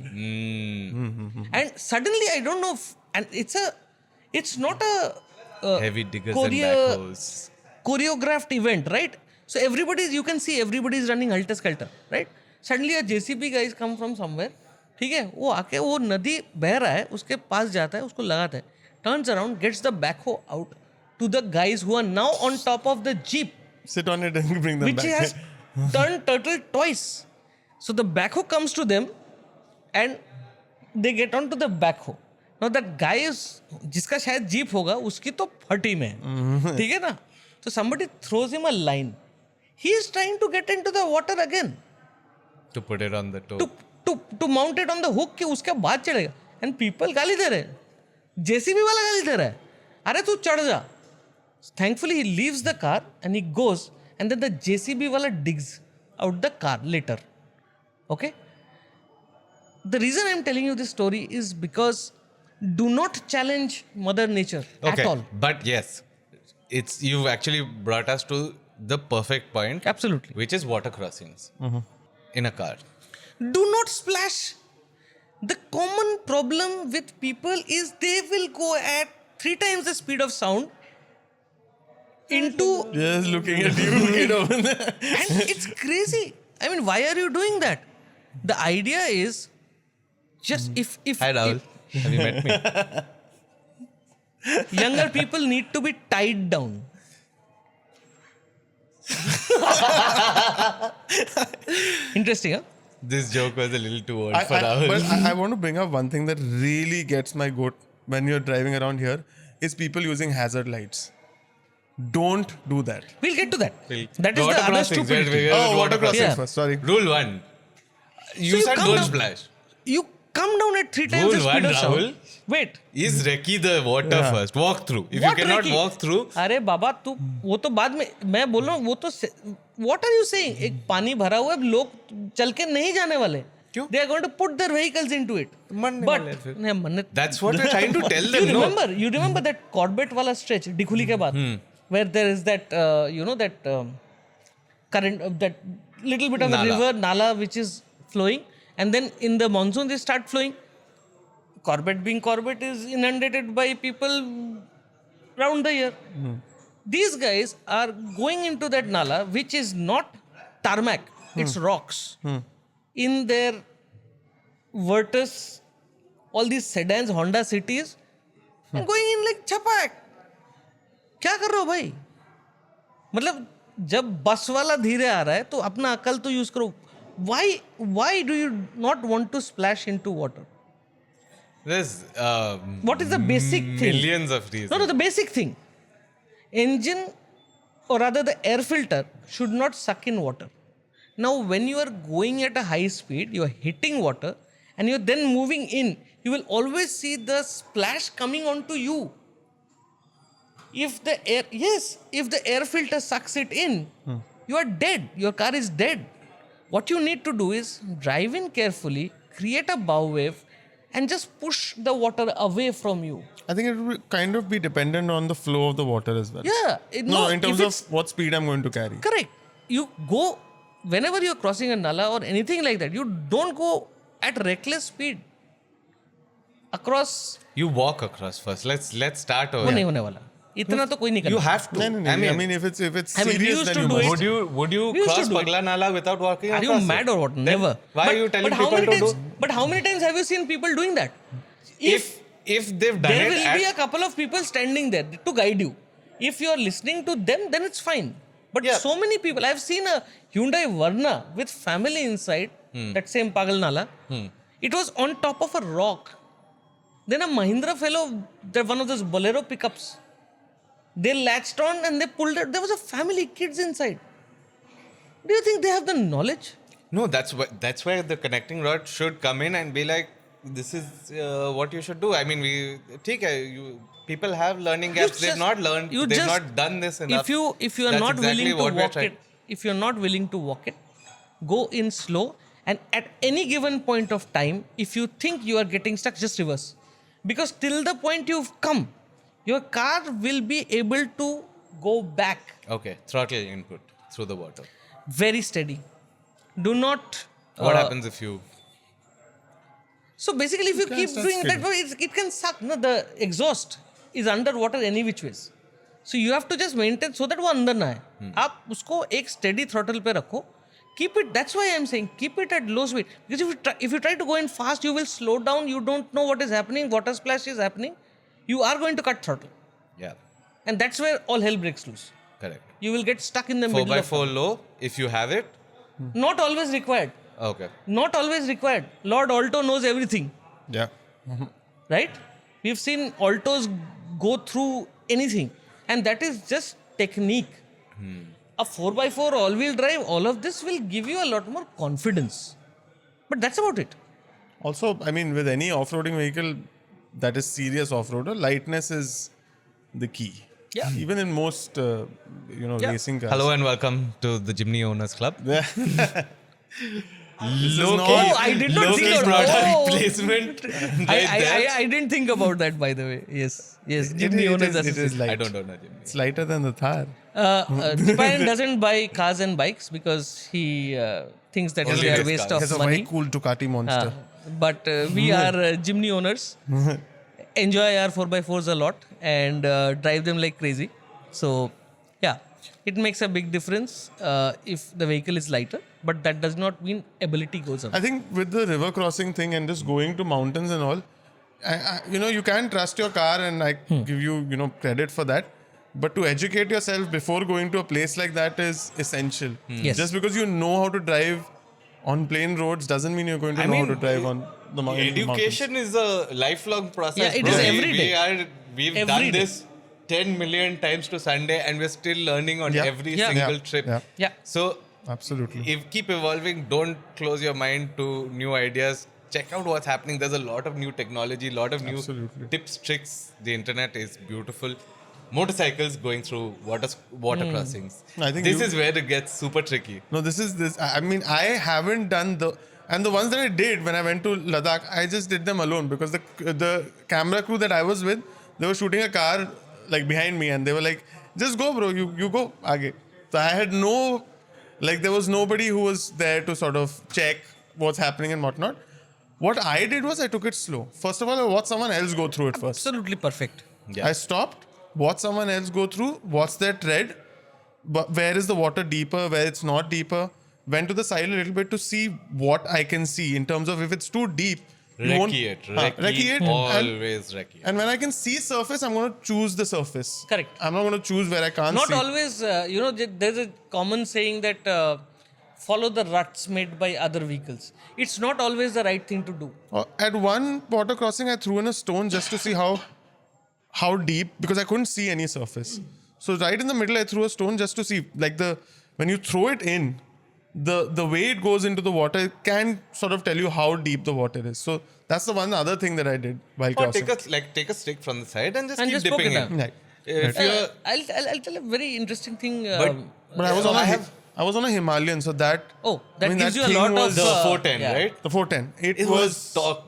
Speaker 2: And suddenly I don't know if, and it's not a
Speaker 3: Heavy diggers
Speaker 2: Korea-
Speaker 3: and backhoes.
Speaker 2: choreographed event, right? So you can see everybody's running helter skelter, right? Suddenly a JCB guys come from somewhere, ठीक है? वो आके वो नदी बह रहा है, उसके पास जाता है, उसको लगाता है, turns around, gets the backhoe out to the guys who are now on top of the Jeep,
Speaker 1: Sit on it and bring them
Speaker 2: which
Speaker 1: back.
Speaker 2: has turned turtle twice. So the backhoe comes to them and they get onto the backhoe. Now that guy is, जिसका शायद Jeep होगा, उसकी तो फटी में है, ठीक है ना? So somebody throws him a line. He is trying to get into the water again
Speaker 3: To put it on the toe.
Speaker 2: to mount it on the hook कि उसके बाद चढ़ेगा. And people गाली दे रहे हैं. JCB वाला गाली दे रहा है. अरे तू चढ़ जा. Thankfully he leaves the car and he goes and then the JCB wala digs out the car later. Okay? The reason I'm telling you this story is because do not challenge Mother Nature at all.
Speaker 3: But yes, you've actually brought us to the perfect point.
Speaker 2: Absolutely.
Speaker 3: Which is water crossings in a car.
Speaker 2: Do not splash. The common problem with people is they will go at 3 times the speed of sound into...
Speaker 1: Just looking at you, kid over there.
Speaker 2: And it's crazy. I mean, why are you doing that? The idea is just if
Speaker 3: Hi, Rahul. Have you met me?
Speaker 2: younger people need to be tied down. Interesting, huh?
Speaker 3: This joke was a little too old
Speaker 1: But
Speaker 3: for Rahul.
Speaker 1: I want to bring up one thing that really gets my goat when you're driving around here is people using hazard lights. Don't do that.
Speaker 2: We'll get to that. That is
Speaker 3: Water
Speaker 2: the other
Speaker 3: crossings,
Speaker 2: stupidity.
Speaker 3: where
Speaker 1: Water crossings
Speaker 2: Yeah.
Speaker 1: first. Sorry.
Speaker 3: Rule 1. You
Speaker 2: you
Speaker 3: said
Speaker 2: come
Speaker 3: don't
Speaker 2: down-
Speaker 3: splash.
Speaker 2: You come down at 3 times the
Speaker 3: Rule
Speaker 2: speed
Speaker 3: 1,
Speaker 2: of sound.
Speaker 3: Rahul.
Speaker 2: Wait.
Speaker 3: Is recce the water
Speaker 1: Yeah.
Speaker 3: first. Walk through. If
Speaker 2: What
Speaker 3: you cannot
Speaker 2: recce?
Speaker 3: walk through,
Speaker 2: अरे बाबा तू वो तो बाद में मैं बोल रहा हूँ वो तो what are you saying? एक पानी भरा हुआ है लोग चल के नहीं जाने वाले.
Speaker 3: क्यों?
Speaker 2: They are going to put their vehicles into it.
Speaker 3: मरने
Speaker 2: But
Speaker 3: वाले फिर.
Speaker 2: नहीं मरने.
Speaker 3: that's what we're trying to tell
Speaker 2: You
Speaker 3: them. No.
Speaker 2: remember that Corbett वाला stretch डिखुली के बाद where there is that that current that little bit of
Speaker 3: Nala.
Speaker 2: a river nala which is flowing and then in the monsoon they start flowing. Corbett being Corbett is inundated by people round the year. These guys are going into that nala, which is not tarmac, it's rocks. In their Virtus, all these sedans, Honda Cities, and going in like chapak. क्या कर रहे हो भाई? मतलब जब बस वाला धीरे आ रहा है तो अपना अकल तो यूज करो. Why do you not want to splash into water?
Speaker 3: There's
Speaker 2: What is the basic thing?
Speaker 3: millions of reasons.
Speaker 2: No, the basic thing. Engine, or rather the air filter, should not suck in water. Now, when you are going at a high speed, you are hitting water, and you are then moving in, you will always see the splash coming onto you. If the air filter sucks it in, you are dead. Your car is dead. What you need to do is drive in carefully, create a bow wave, and just push the water away from you.
Speaker 1: I think it will kind of be dependent on the flow of the water as well.
Speaker 2: Yeah.
Speaker 1: No, in
Speaker 2: if
Speaker 1: terms
Speaker 2: it's-
Speaker 1: of what speed I'm going to carry.
Speaker 2: Correct. You go, whenever you're crossing a nala or anything like that, you don't go at reckless speed. Across,
Speaker 3: You walk across first. Let's start over.
Speaker 2: वो नहीं होने वाला. इतना तो कोई नहीं
Speaker 3: You
Speaker 2: करता.
Speaker 3: have to.
Speaker 1: No. I mean, if it's
Speaker 2: I mean, we
Speaker 1: serious,
Speaker 2: used
Speaker 1: then
Speaker 2: to
Speaker 1: you
Speaker 2: do
Speaker 1: must.
Speaker 2: it.
Speaker 3: Would you
Speaker 2: We used to
Speaker 3: cross
Speaker 2: do it.
Speaker 3: Pagla Nala without walking
Speaker 2: Are you
Speaker 3: across
Speaker 2: mad
Speaker 3: it?
Speaker 2: or what?
Speaker 3: Then
Speaker 2: Never.
Speaker 3: Why are you telling
Speaker 2: how
Speaker 3: people
Speaker 2: many
Speaker 3: to
Speaker 2: times,
Speaker 3: do?
Speaker 2: But how many times have you seen people doing that?
Speaker 3: If they've done
Speaker 2: There
Speaker 3: it
Speaker 2: will be a
Speaker 3: at,
Speaker 2: couple of people standing there to guide you. If you are listening to them, then it's fine. But
Speaker 3: Yeah.
Speaker 2: so many people, I've seen a Hyundai Verna with family inside, that same Pagal Nala. It was on top of a rock. Then a Mahindra fellow, one of those Bolero pickups, they latched on and they pulled it. There was a family, kids inside. Do you think they have the knowledge?
Speaker 3: no, that's where the connecting rod should come in and be like, this is what you should do. I mean, people have learning gaps. They've not learned. They've not done this enough.
Speaker 2: If you are
Speaker 3: That's
Speaker 2: not
Speaker 3: exactly
Speaker 2: willing to
Speaker 3: what we're
Speaker 2: walk
Speaker 3: trying-
Speaker 2: it, if you are not willing to walk it, go in slow, and at any given point of time, if you think you are getting stuck, just reverse, because till the point you've come, your car will be able to go back
Speaker 3: Okay, throttle input through the water.
Speaker 2: very steady. Do not.
Speaker 3: What happens if you?
Speaker 2: So basically, if you keep
Speaker 1: start
Speaker 2: doing that,
Speaker 1: skidding.
Speaker 2: it can suck. No, the exhaust is underwater any which ways. So you have to just maintain so that वो अंदर ना आए. आप उसको एक steady throttle पे रखो. Keep it. That's why I'm saying keep it at low speed. Because if you try to go in fast, you will slow down. You don't know what is happening. Water splash is happening. You are going to cut throttle,
Speaker 3: Yeah,
Speaker 2: and that's where all hell breaks loose.
Speaker 3: correct.
Speaker 2: You will get stuck in the
Speaker 3: 4x4
Speaker 2: middle of.
Speaker 3: low, if you have it.
Speaker 2: Not always required.
Speaker 3: Okay.
Speaker 2: Not always required. Lord Alto knows everything.
Speaker 1: Yeah.
Speaker 2: Right? We've seen altos go through anything, and that is just technique. A 4x4 all-wheel drive, all of this will give you a lot more confidence. But that's about it.
Speaker 1: Also, I mean, with any off-roading vehicle that is serious off-roader, lightness is the key.
Speaker 2: Yeah.
Speaker 1: Even in most,
Speaker 2: Yeah.
Speaker 1: racing cars.
Speaker 3: Hello and welcome to the Jimny Owners Club.
Speaker 1: Yeah.
Speaker 2: Oh, I did not think
Speaker 3: Low-key
Speaker 2: of
Speaker 3: product placement.
Speaker 2: I didn't think about that, by the way. Yes. Jimny Owners
Speaker 1: it is
Speaker 2: Association.
Speaker 1: light.
Speaker 3: I don't know Jimny.
Speaker 1: It's lighter than the Thar.
Speaker 2: Japan doesn't buy cars and bikes because he thinks that
Speaker 3: Only
Speaker 2: they are
Speaker 3: race
Speaker 2: waste
Speaker 3: cars.
Speaker 1: It has
Speaker 2: of
Speaker 1: a very
Speaker 2: money.
Speaker 1: cool Ducati Monster.
Speaker 2: But we are Jimny owners. Enjoy our 4x4s a lot and drive them like crazy. So, yeah, it makes a big difference if the vehicle is lighter. But that does not mean ability goes up.
Speaker 1: I think with the river crossing thing and just going to mountains and all, you can trust your car and I give you, credit for that. But to educate yourself before going to a place like that is essential.
Speaker 2: Yes.
Speaker 1: Just because you know how to drive on plain roads doesn't mean you're going to know how to drive on the mountains.
Speaker 3: Education is a lifelong process.
Speaker 2: Yeah, it
Speaker 3: bro.
Speaker 2: is every day.
Speaker 3: We've
Speaker 2: Every
Speaker 3: done
Speaker 2: day.
Speaker 3: this 10 million times to Sunday and we're still learning on
Speaker 1: Yeah.
Speaker 3: every
Speaker 2: Yeah.
Speaker 3: single
Speaker 1: Yeah.
Speaker 3: trip.
Speaker 1: Yeah.
Speaker 2: Yeah.
Speaker 3: So
Speaker 1: Absolutely.
Speaker 3: if keep evolving, don't close your mind to new ideas. Check out what's happening. There's a lot of new technology, lot of new
Speaker 1: Absolutely.
Speaker 3: tips, tricks. The internet is beautiful. Motorcycles going through water crossings.
Speaker 1: I think
Speaker 3: this
Speaker 1: you-
Speaker 3: is where it gets super tricky.
Speaker 1: No, this is this. I mean, I haven't done and the ones that I did when I went to Ladakh, I just did them alone because the camera crew that I was with, they were shooting a car like behind me, and they were like, "Just go, bro. You go, aage." So I had there was nobody who was there to sort of check what's happening and whatnot. What I did was I took it slow. First of all, I watched someone else go through it first.
Speaker 2: Absolutely perfect.
Speaker 3: Yeah.
Speaker 1: I stopped, watch someone else go through, watch their tread, but where is the water deeper, where it's not deeper. Went to the side a little bit to see what I can see in terms of if it's too deep. you won't-
Speaker 3: Recce it.
Speaker 1: Recce it.
Speaker 3: Always recce it.
Speaker 1: And when I can see surface, I'm going to choose the surface.
Speaker 2: Correct.
Speaker 1: I'm not going to choose where I can't
Speaker 2: Not
Speaker 1: see.
Speaker 2: always, there's a common saying that follow the ruts made by other vehicles. It's not always the right thing to do.
Speaker 1: At one water crossing, I threw in a stone just to see how deep, because I couldn't see any surface. So right in the middle, I threw a stone just to see, like when you throw it in, the way it goes into the water can sort of tell you how deep the water is. So that's the one other thing that I did while
Speaker 3: Or
Speaker 1: crossing.
Speaker 3: take a stick from the side and just
Speaker 2: And
Speaker 3: keep
Speaker 2: just poke
Speaker 3: dipping
Speaker 2: it
Speaker 3: in.
Speaker 1: Right.
Speaker 3: If you're
Speaker 2: I'll tell a very interesting thing.
Speaker 1: But I was
Speaker 3: So
Speaker 1: on
Speaker 3: I
Speaker 1: I was on a Himalayan, so that
Speaker 2: that gives you a
Speaker 1: thing
Speaker 2: lot
Speaker 1: was
Speaker 2: of
Speaker 3: the 410,
Speaker 2: yeah.
Speaker 3: right?
Speaker 1: the 410.
Speaker 3: It was talk.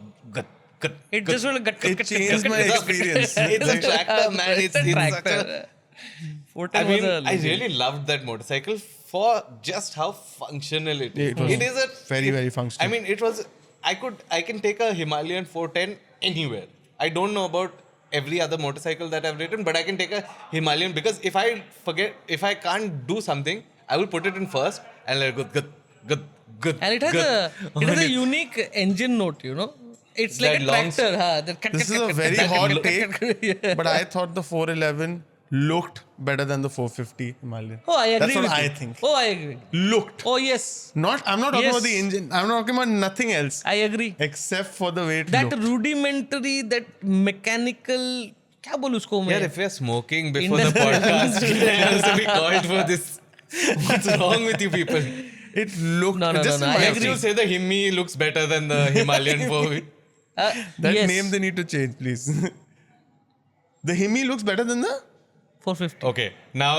Speaker 2: It just will gut.
Speaker 1: It changed my experience.
Speaker 3: It's a tractor, man. It's
Speaker 2: a
Speaker 3: such
Speaker 2: tractor.
Speaker 3: I
Speaker 2: 410
Speaker 3: mean,
Speaker 2: was a
Speaker 3: I really loved that motorcycle for just how functional it is.
Speaker 1: It was
Speaker 3: It is a
Speaker 1: very functional.
Speaker 3: I mean, it was. I can take a Himalayan 410 anywhere. I don't know about every other motorcycle that I've ridden, but I can take a Himalayan because if I can't do something, I will put it in first and let it go good.
Speaker 2: And it has a unique engine note, It's like
Speaker 3: That
Speaker 2: a
Speaker 3: long
Speaker 2: tractor.
Speaker 1: This is a very hot take,
Speaker 2: Yeah.
Speaker 1: but I thought the 411 looked better than the 450 Himalayan.
Speaker 2: Oh, I agree
Speaker 1: That's what
Speaker 2: with
Speaker 1: I
Speaker 2: you.
Speaker 1: think.
Speaker 2: Oh, I agree.
Speaker 1: Looked.
Speaker 2: Oh, yes.
Speaker 1: I'm not talking
Speaker 2: Yes.
Speaker 1: about the engine. I'm not talking about nothing else
Speaker 2: I agree.
Speaker 1: except for the way it
Speaker 2: That
Speaker 1: looked.
Speaker 2: rudimentary, that mechanical, क्या बोलूं उसको मैं?
Speaker 3: Yeah, if we are smoking before the
Speaker 2: Indus-
Speaker 3: podcast, it has to be called for this. What's wrong with you people?
Speaker 1: It looked.
Speaker 2: No,
Speaker 1: just in
Speaker 2: I
Speaker 1: my
Speaker 3: If
Speaker 2: agree.
Speaker 3: you say the Himi looks better than the Himalayan 4,
Speaker 1: That
Speaker 2: yes.
Speaker 1: name they need to change, please. The Himi looks better than the.
Speaker 2: 450.
Speaker 3: okay, now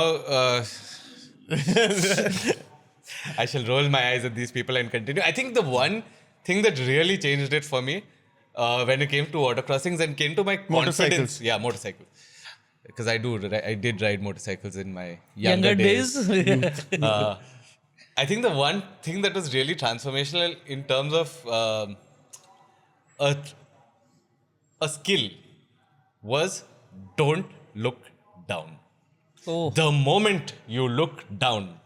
Speaker 3: I shall roll my eyes at these people and continue. I think the one thing that really changed it for me when it came to water crossings and came to my confidence.
Speaker 1: Motorcycles.
Speaker 3: Yeah, motorcycles. Because I did ride motorcycles in my
Speaker 2: Younger days.
Speaker 3: I think the one thing that was really transformational in terms of a skill was don't look down.
Speaker 2: Oh.
Speaker 3: The moment you look down,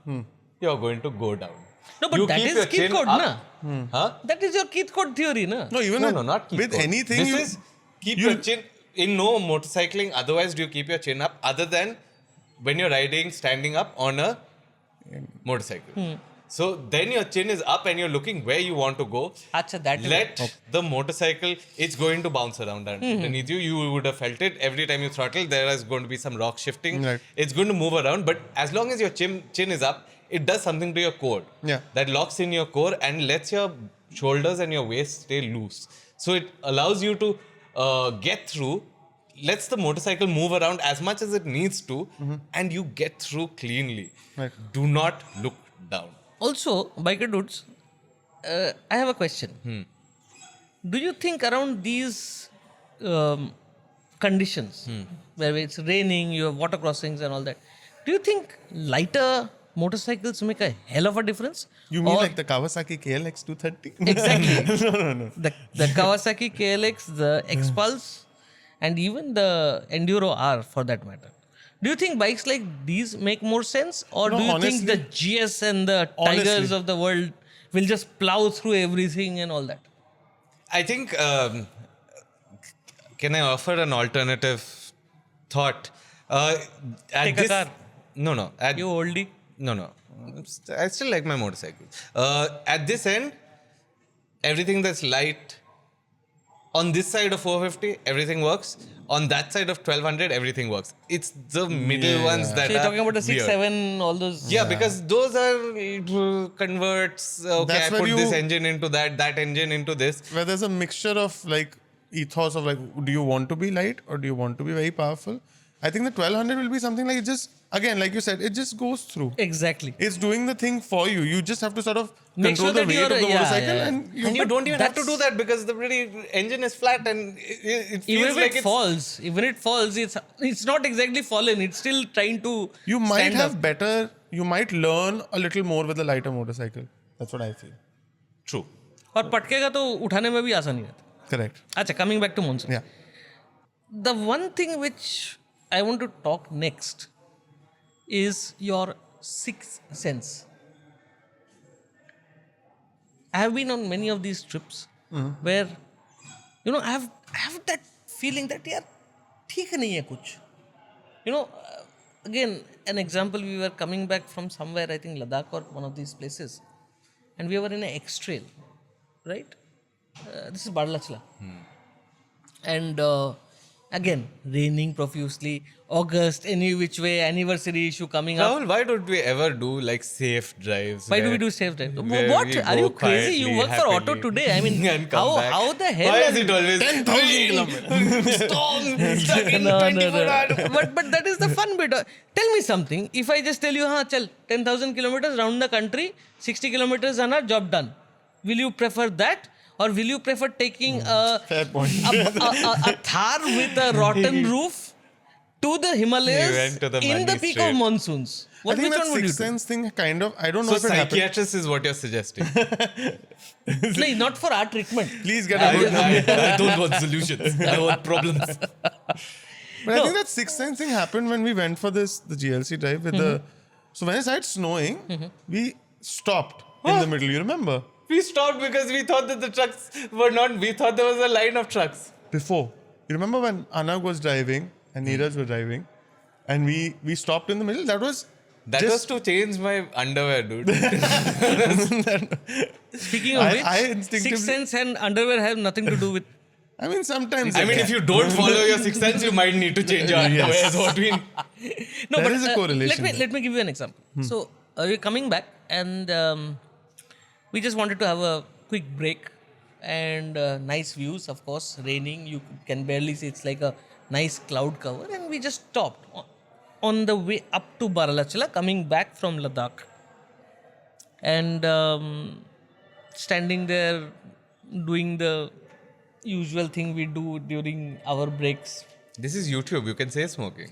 Speaker 3: you're going to go down.
Speaker 2: No, but
Speaker 3: You
Speaker 2: that
Speaker 3: keep
Speaker 2: is
Speaker 3: your
Speaker 2: Keith
Speaker 3: chin
Speaker 2: code,
Speaker 3: up.
Speaker 2: na?
Speaker 3: Huh?
Speaker 2: That is your Keith code theory, na?
Speaker 1: No, even
Speaker 3: No, not keep
Speaker 1: with
Speaker 3: going.
Speaker 1: anything.
Speaker 3: This
Speaker 1: you,
Speaker 3: is keep
Speaker 1: you-
Speaker 3: your chin. In no motorcycling, otherwise do you keep your chin up other than when you're riding standing up on a motorcycle. So then your chin is up and you're looking where you want to go.
Speaker 2: Acha, that is
Speaker 3: Let the motorcycle, it's going to bounce around underneath you. You would have felt it every time you throttle. There is going to be some rock shifting.
Speaker 1: Right.
Speaker 3: It's going to move around, but as long as your chin is up, it does something to your core.
Speaker 1: Yeah.
Speaker 3: That locks in your core and lets your shoulders and your waist stay loose. So it allows you to get through, lets the motorcycle move around as much as it needs to, and you get through cleanly.
Speaker 1: Right.
Speaker 3: Do not look down.
Speaker 2: Also, biker dudes, I have a question. Do you think around these conditions, where it's raining, you have water crossings and all that, do you think lighter motorcycles make a hell of a difference?
Speaker 1: You mean
Speaker 2: Or-
Speaker 1: like the Kawasaki KLX 230?
Speaker 2: Exactly.
Speaker 1: No.
Speaker 2: The Kawasaki KLX, the X-Pulse, and even the Enduro R for that matter. Do you think bikes like these make more sense? Or
Speaker 1: No,
Speaker 2: do you
Speaker 1: honestly-
Speaker 2: think the GS and the Tigers
Speaker 1: Honestly.
Speaker 2: of the world will just plow through everything and all that?
Speaker 3: I think, can I offer an alternative thought? At
Speaker 2: Take a
Speaker 3: this,
Speaker 2: car.
Speaker 3: No.
Speaker 2: You oldie.
Speaker 3: No. I still like my motorcycle. At this end, everything that's light, on this side of 450, everything works. On that side of 1200, everything works. It's the middle ones that
Speaker 2: So you're
Speaker 3: are
Speaker 2: talking about the 6,
Speaker 3: weird.
Speaker 2: 7, all those.
Speaker 3: Yeah, because those are converts. Okay,
Speaker 1: That's
Speaker 3: I
Speaker 1: where
Speaker 3: put
Speaker 1: you-
Speaker 3: this engine into that engine into this.
Speaker 1: Where there's a mixture of like ethos of like, do you want to be light or do you want to be very powerful? I think the 1200 will be something like it just, again, like you said, it just goes through.
Speaker 2: Exactly.
Speaker 1: It's doing the thing for you. You just have to sort of
Speaker 2: Make
Speaker 1: control
Speaker 2: sure
Speaker 1: the
Speaker 2: that
Speaker 1: weight
Speaker 2: you're-
Speaker 1: of the
Speaker 2: yeah,
Speaker 1: motorcycle,
Speaker 2: yeah.
Speaker 1: and
Speaker 3: And you
Speaker 1: but
Speaker 3: don't even have to
Speaker 2: that's-
Speaker 3: do that because the really engine is flat and it feels
Speaker 2: Even if
Speaker 3: like
Speaker 2: it falls, it's not exactly fallen. It's still trying to.
Speaker 1: you might
Speaker 2: stand
Speaker 1: have
Speaker 2: up.
Speaker 1: better. You might learn a little more with a lighter motorcycle. That's what I feel.
Speaker 3: True.
Speaker 2: और पटकेगा तो उठाने में भी आसानी रहता है.
Speaker 1: Correct.
Speaker 2: अच्छा, coming back to Monsoon.
Speaker 1: Yeah.
Speaker 2: The one thing which I want to talk next is your sixth sense. I have been on many of these trips where, I have that feeling that यार ठीक नहीं है कुछ. Again, an example, we were coming back from somewhere, I think Ladakh or one of these places, and we were in an X-Trail, right? This is Badalachla. And again, raining profusely, August, any which way, anniversary issue coming up.
Speaker 3: Rahul, why don't we ever do like safe drives?
Speaker 2: Why do
Speaker 3: where-
Speaker 2: we do safe drive?
Speaker 3: where
Speaker 2: What?
Speaker 3: we
Speaker 2: Are
Speaker 3: go
Speaker 2: you crazy? You
Speaker 3: quietly,
Speaker 2: work for Auto
Speaker 3: happily,
Speaker 2: today. I mean,
Speaker 3: and come back?
Speaker 2: how the hell?
Speaker 3: Why is it always
Speaker 1: 10,000 kilometers?
Speaker 3: storm stuck in
Speaker 2: No.
Speaker 3: 24 hours?
Speaker 2: But that is the fun bit. Tell me something. If I just tell you, chal, 10,000 kilometers round the country, 60 kilometers and our job done. Will you prefer that? Or will you prefer taking
Speaker 1: Fair point.
Speaker 2: a Thar with a rotten roof to the Himalayas
Speaker 3: You went to the
Speaker 2: in the
Speaker 3: money
Speaker 2: peak
Speaker 3: straight.
Speaker 2: of monsoons?
Speaker 1: I think
Speaker 2: Which
Speaker 1: that
Speaker 2: one would you
Speaker 1: sixth
Speaker 2: do?
Speaker 1: sense thing kind of, I don't know
Speaker 3: So
Speaker 1: if it happened.
Speaker 3: psychiatrist is what you're suggesting.
Speaker 2: No, not for our treatment.
Speaker 1: Please get a good
Speaker 3: I don't want solutions. I want problems.
Speaker 1: But I think that sixth sense thing happened when we went for the GLC drive with the. So when it started snowing, we stopped in the middle. You remember?
Speaker 3: We stopped because we thought that the trucks were not. We thought there was a line of trucks.
Speaker 1: Before. You remember when Anag was driving and Neeraj were driving, and we stopped in the middle? That was.
Speaker 3: That
Speaker 1: just-
Speaker 3: was to change my underwear, dude.
Speaker 2: Speaking of which,
Speaker 1: I instinctively-
Speaker 2: sixth sense and underwear have nothing to do with.
Speaker 1: I mean, sometimes.
Speaker 3: I mean, if you don't follow your sixth sense, you might need to change your underwear.
Speaker 1: Yes.
Speaker 3: Is what we.
Speaker 2: No,
Speaker 1: There
Speaker 2: but
Speaker 1: is a correlation there.
Speaker 2: let me give you an example. So we're coming back, and we just wanted to have a quick break and nice views. Of course, raining. You can barely see. It's like a nice cloud cover, and we just stopped on the way up to Baralachla, coming back from Ladakh, and standing there doing the usual thing we do during our breaks.
Speaker 3: This is YouTube. You can say smoking.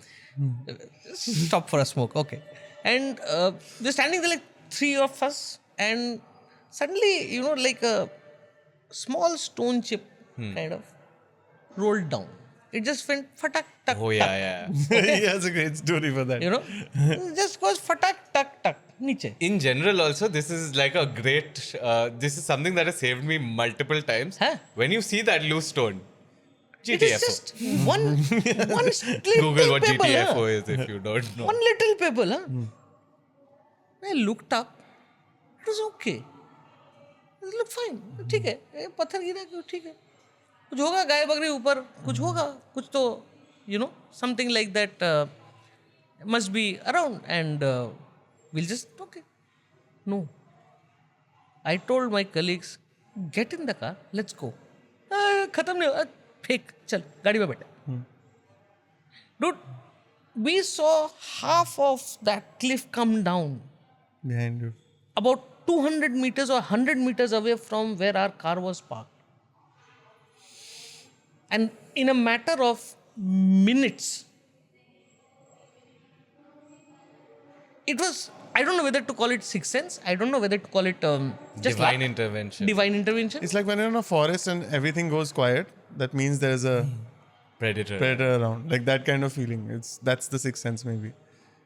Speaker 2: Stop for a smoke, okay. And we're standing there like three of us, and suddenly, like a small stone chip kind of rolled down. It just went fatak tak.
Speaker 3: Oh yeah.
Speaker 1: he has a great story for that.
Speaker 2: It just goes fatak tak tak niche.
Speaker 3: In general, also, this is like a great. This is something that has saved me multiple times.
Speaker 2: Huh?
Speaker 3: When you see that loose stone,
Speaker 2: It is
Speaker 3: GTFO.
Speaker 2: just one little
Speaker 3: Google what
Speaker 2: pebble,
Speaker 3: GTFO
Speaker 2: huh?
Speaker 3: is if you don't know.
Speaker 2: One little pebble, huh? I looked up. It was okay. It looked fine. ठीक है. पत्थर गिरा क्यों? ठीक है. कुछ होगा गाय बकरी ऊपर कुछ होगा कुछ तो something like that must be around, and we'll just okay. No. I told my colleagues, get in the car, let's go. खत्म नहीं हुआ. फेंक चल गाड़ी में बैठे. Dude, we saw half of that cliff come down
Speaker 1: Behind you.
Speaker 2: about 200 meters or 100 meters away from where our car was parked. And in a matter of minutes, it was, I don't know whether to call it sixth sense. I don't know whether to call it just
Speaker 3: Divine
Speaker 2: luck.
Speaker 3: intervention.
Speaker 2: Divine intervention.
Speaker 1: It's like when you're in a forest and everything goes quiet. That means there's a
Speaker 3: Predator.
Speaker 1: predator around. Like that kind of feeling. That's the sixth sense maybe.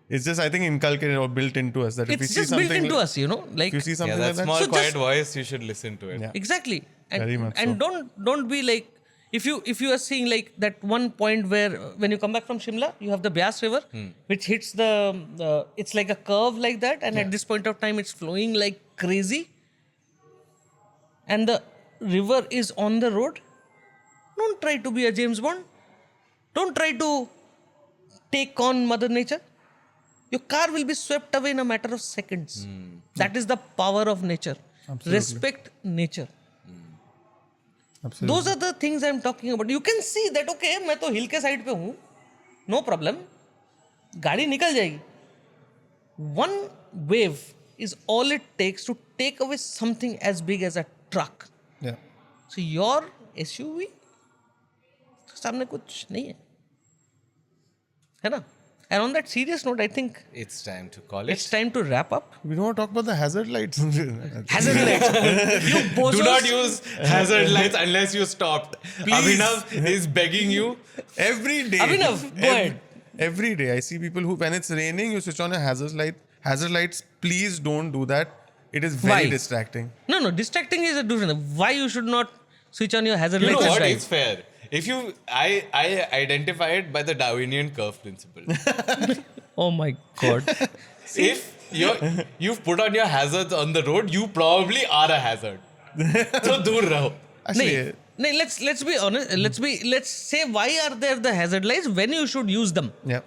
Speaker 1: It's just, I think, inculcated or built into us that if we
Speaker 2: It's
Speaker 1: see
Speaker 2: just
Speaker 1: something,
Speaker 2: built into
Speaker 1: like,
Speaker 2: us, like
Speaker 1: if you see
Speaker 3: Yeah,
Speaker 1: something
Speaker 3: that
Speaker 1: like that,
Speaker 3: small
Speaker 2: So
Speaker 3: quiet
Speaker 2: just-
Speaker 3: voice, you should listen to it.
Speaker 1: Yeah.
Speaker 2: exactly. And,
Speaker 1: Very much
Speaker 2: and don't be like, if you are seeing like that one point where when you come back from Shimla, you have the Byas River, which hits the it's like a curve like that, and at this point of time, it's flowing like crazy, and the river is on the road. Don't try to be a James Bond. Don't try to take on Mother Nature. Your car will be swept away in a matter of seconds. That is the power of nature.
Speaker 1: Absolutely.
Speaker 2: Respect nature.
Speaker 1: absolutely.
Speaker 2: Those are the things I'm talking about. You can see that, okay, मैं तो हिल के side पे हूँ, no problem. गाड़ी निकल जाएगी. One wave is all it takes to take away something as big as a truck.
Speaker 1: Yeah.
Speaker 2: So your SUV सामने कुछ नहीं है ना? And on that serious note, I think
Speaker 3: It's time to call
Speaker 2: it's
Speaker 3: it.
Speaker 2: time to wrap up.
Speaker 1: We don't want to talk about the hazard lights.
Speaker 2: Hazard lights. You bozos.
Speaker 3: Do not use hazard lights unless you stopped.
Speaker 1: Please.
Speaker 3: Abhinav is begging you.
Speaker 1: Every day.
Speaker 2: Abhinav, go ahead.
Speaker 1: Every day I see people who, when it's raining, you switch on your hazard lights. Please don't do that. It is very
Speaker 2: Why?
Speaker 1: distracting.
Speaker 2: No, distracting is a different. Why you should not switch on your hazard
Speaker 3: You know
Speaker 2: lights and
Speaker 3: what?
Speaker 2: drive?
Speaker 3: It's fair. If you, I identify it by the Darwinian curve principle.
Speaker 2: Oh my god.
Speaker 3: If you've put on your hazards on the road, you probably are a hazard. So dur raho.
Speaker 1: Actually,
Speaker 2: No, let's be honest. Let's say why are there the hazard lights when you should use them.
Speaker 1: yeah.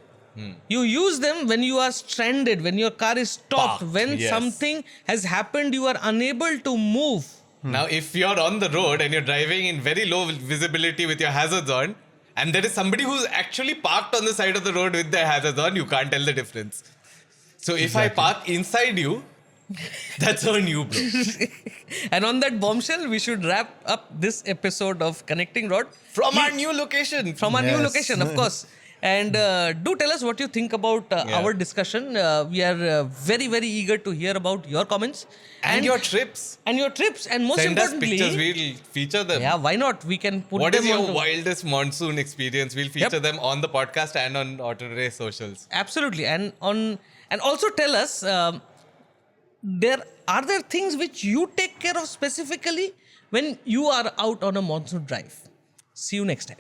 Speaker 2: You use them when you are stranded, when your car is stopped,
Speaker 3: Parked,
Speaker 2: when
Speaker 3: yes.
Speaker 2: something has happened, you are unable to move.
Speaker 3: Now, if you're on the road and you're driving in very low visibility with your hazards on, and there is somebody who's actually parked on the side of the road with their hazards on, you can't tell the difference. So if I park inside you, that's on you, bro.
Speaker 2: And on that bombshell, we should wrap up this episode of Connecting Rod
Speaker 3: From our new location.
Speaker 2: from our new
Speaker 1: Yes.
Speaker 2: location, of course. And do tell us what you think about our discussion. We are very, very eager to hear about your comments
Speaker 3: and your trips.
Speaker 2: and your trips. And most
Speaker 3: Send us
Speaker 2: importantly,
Speaker 3: pictures, we'll feature them.
Speaker 2: yeah, why not? We can put
Speaker 3: What
Speaker 2: them
Speaker 3: is your
Speaker 2: onto-
Speaker 3: wildest monsoon experience? We'll feature them on the podcast and on Autoray socials.
Speaker 2: Absolutely, and also tell us are there things which you take care of specifically when you are out on a monsoon drive. See you next time.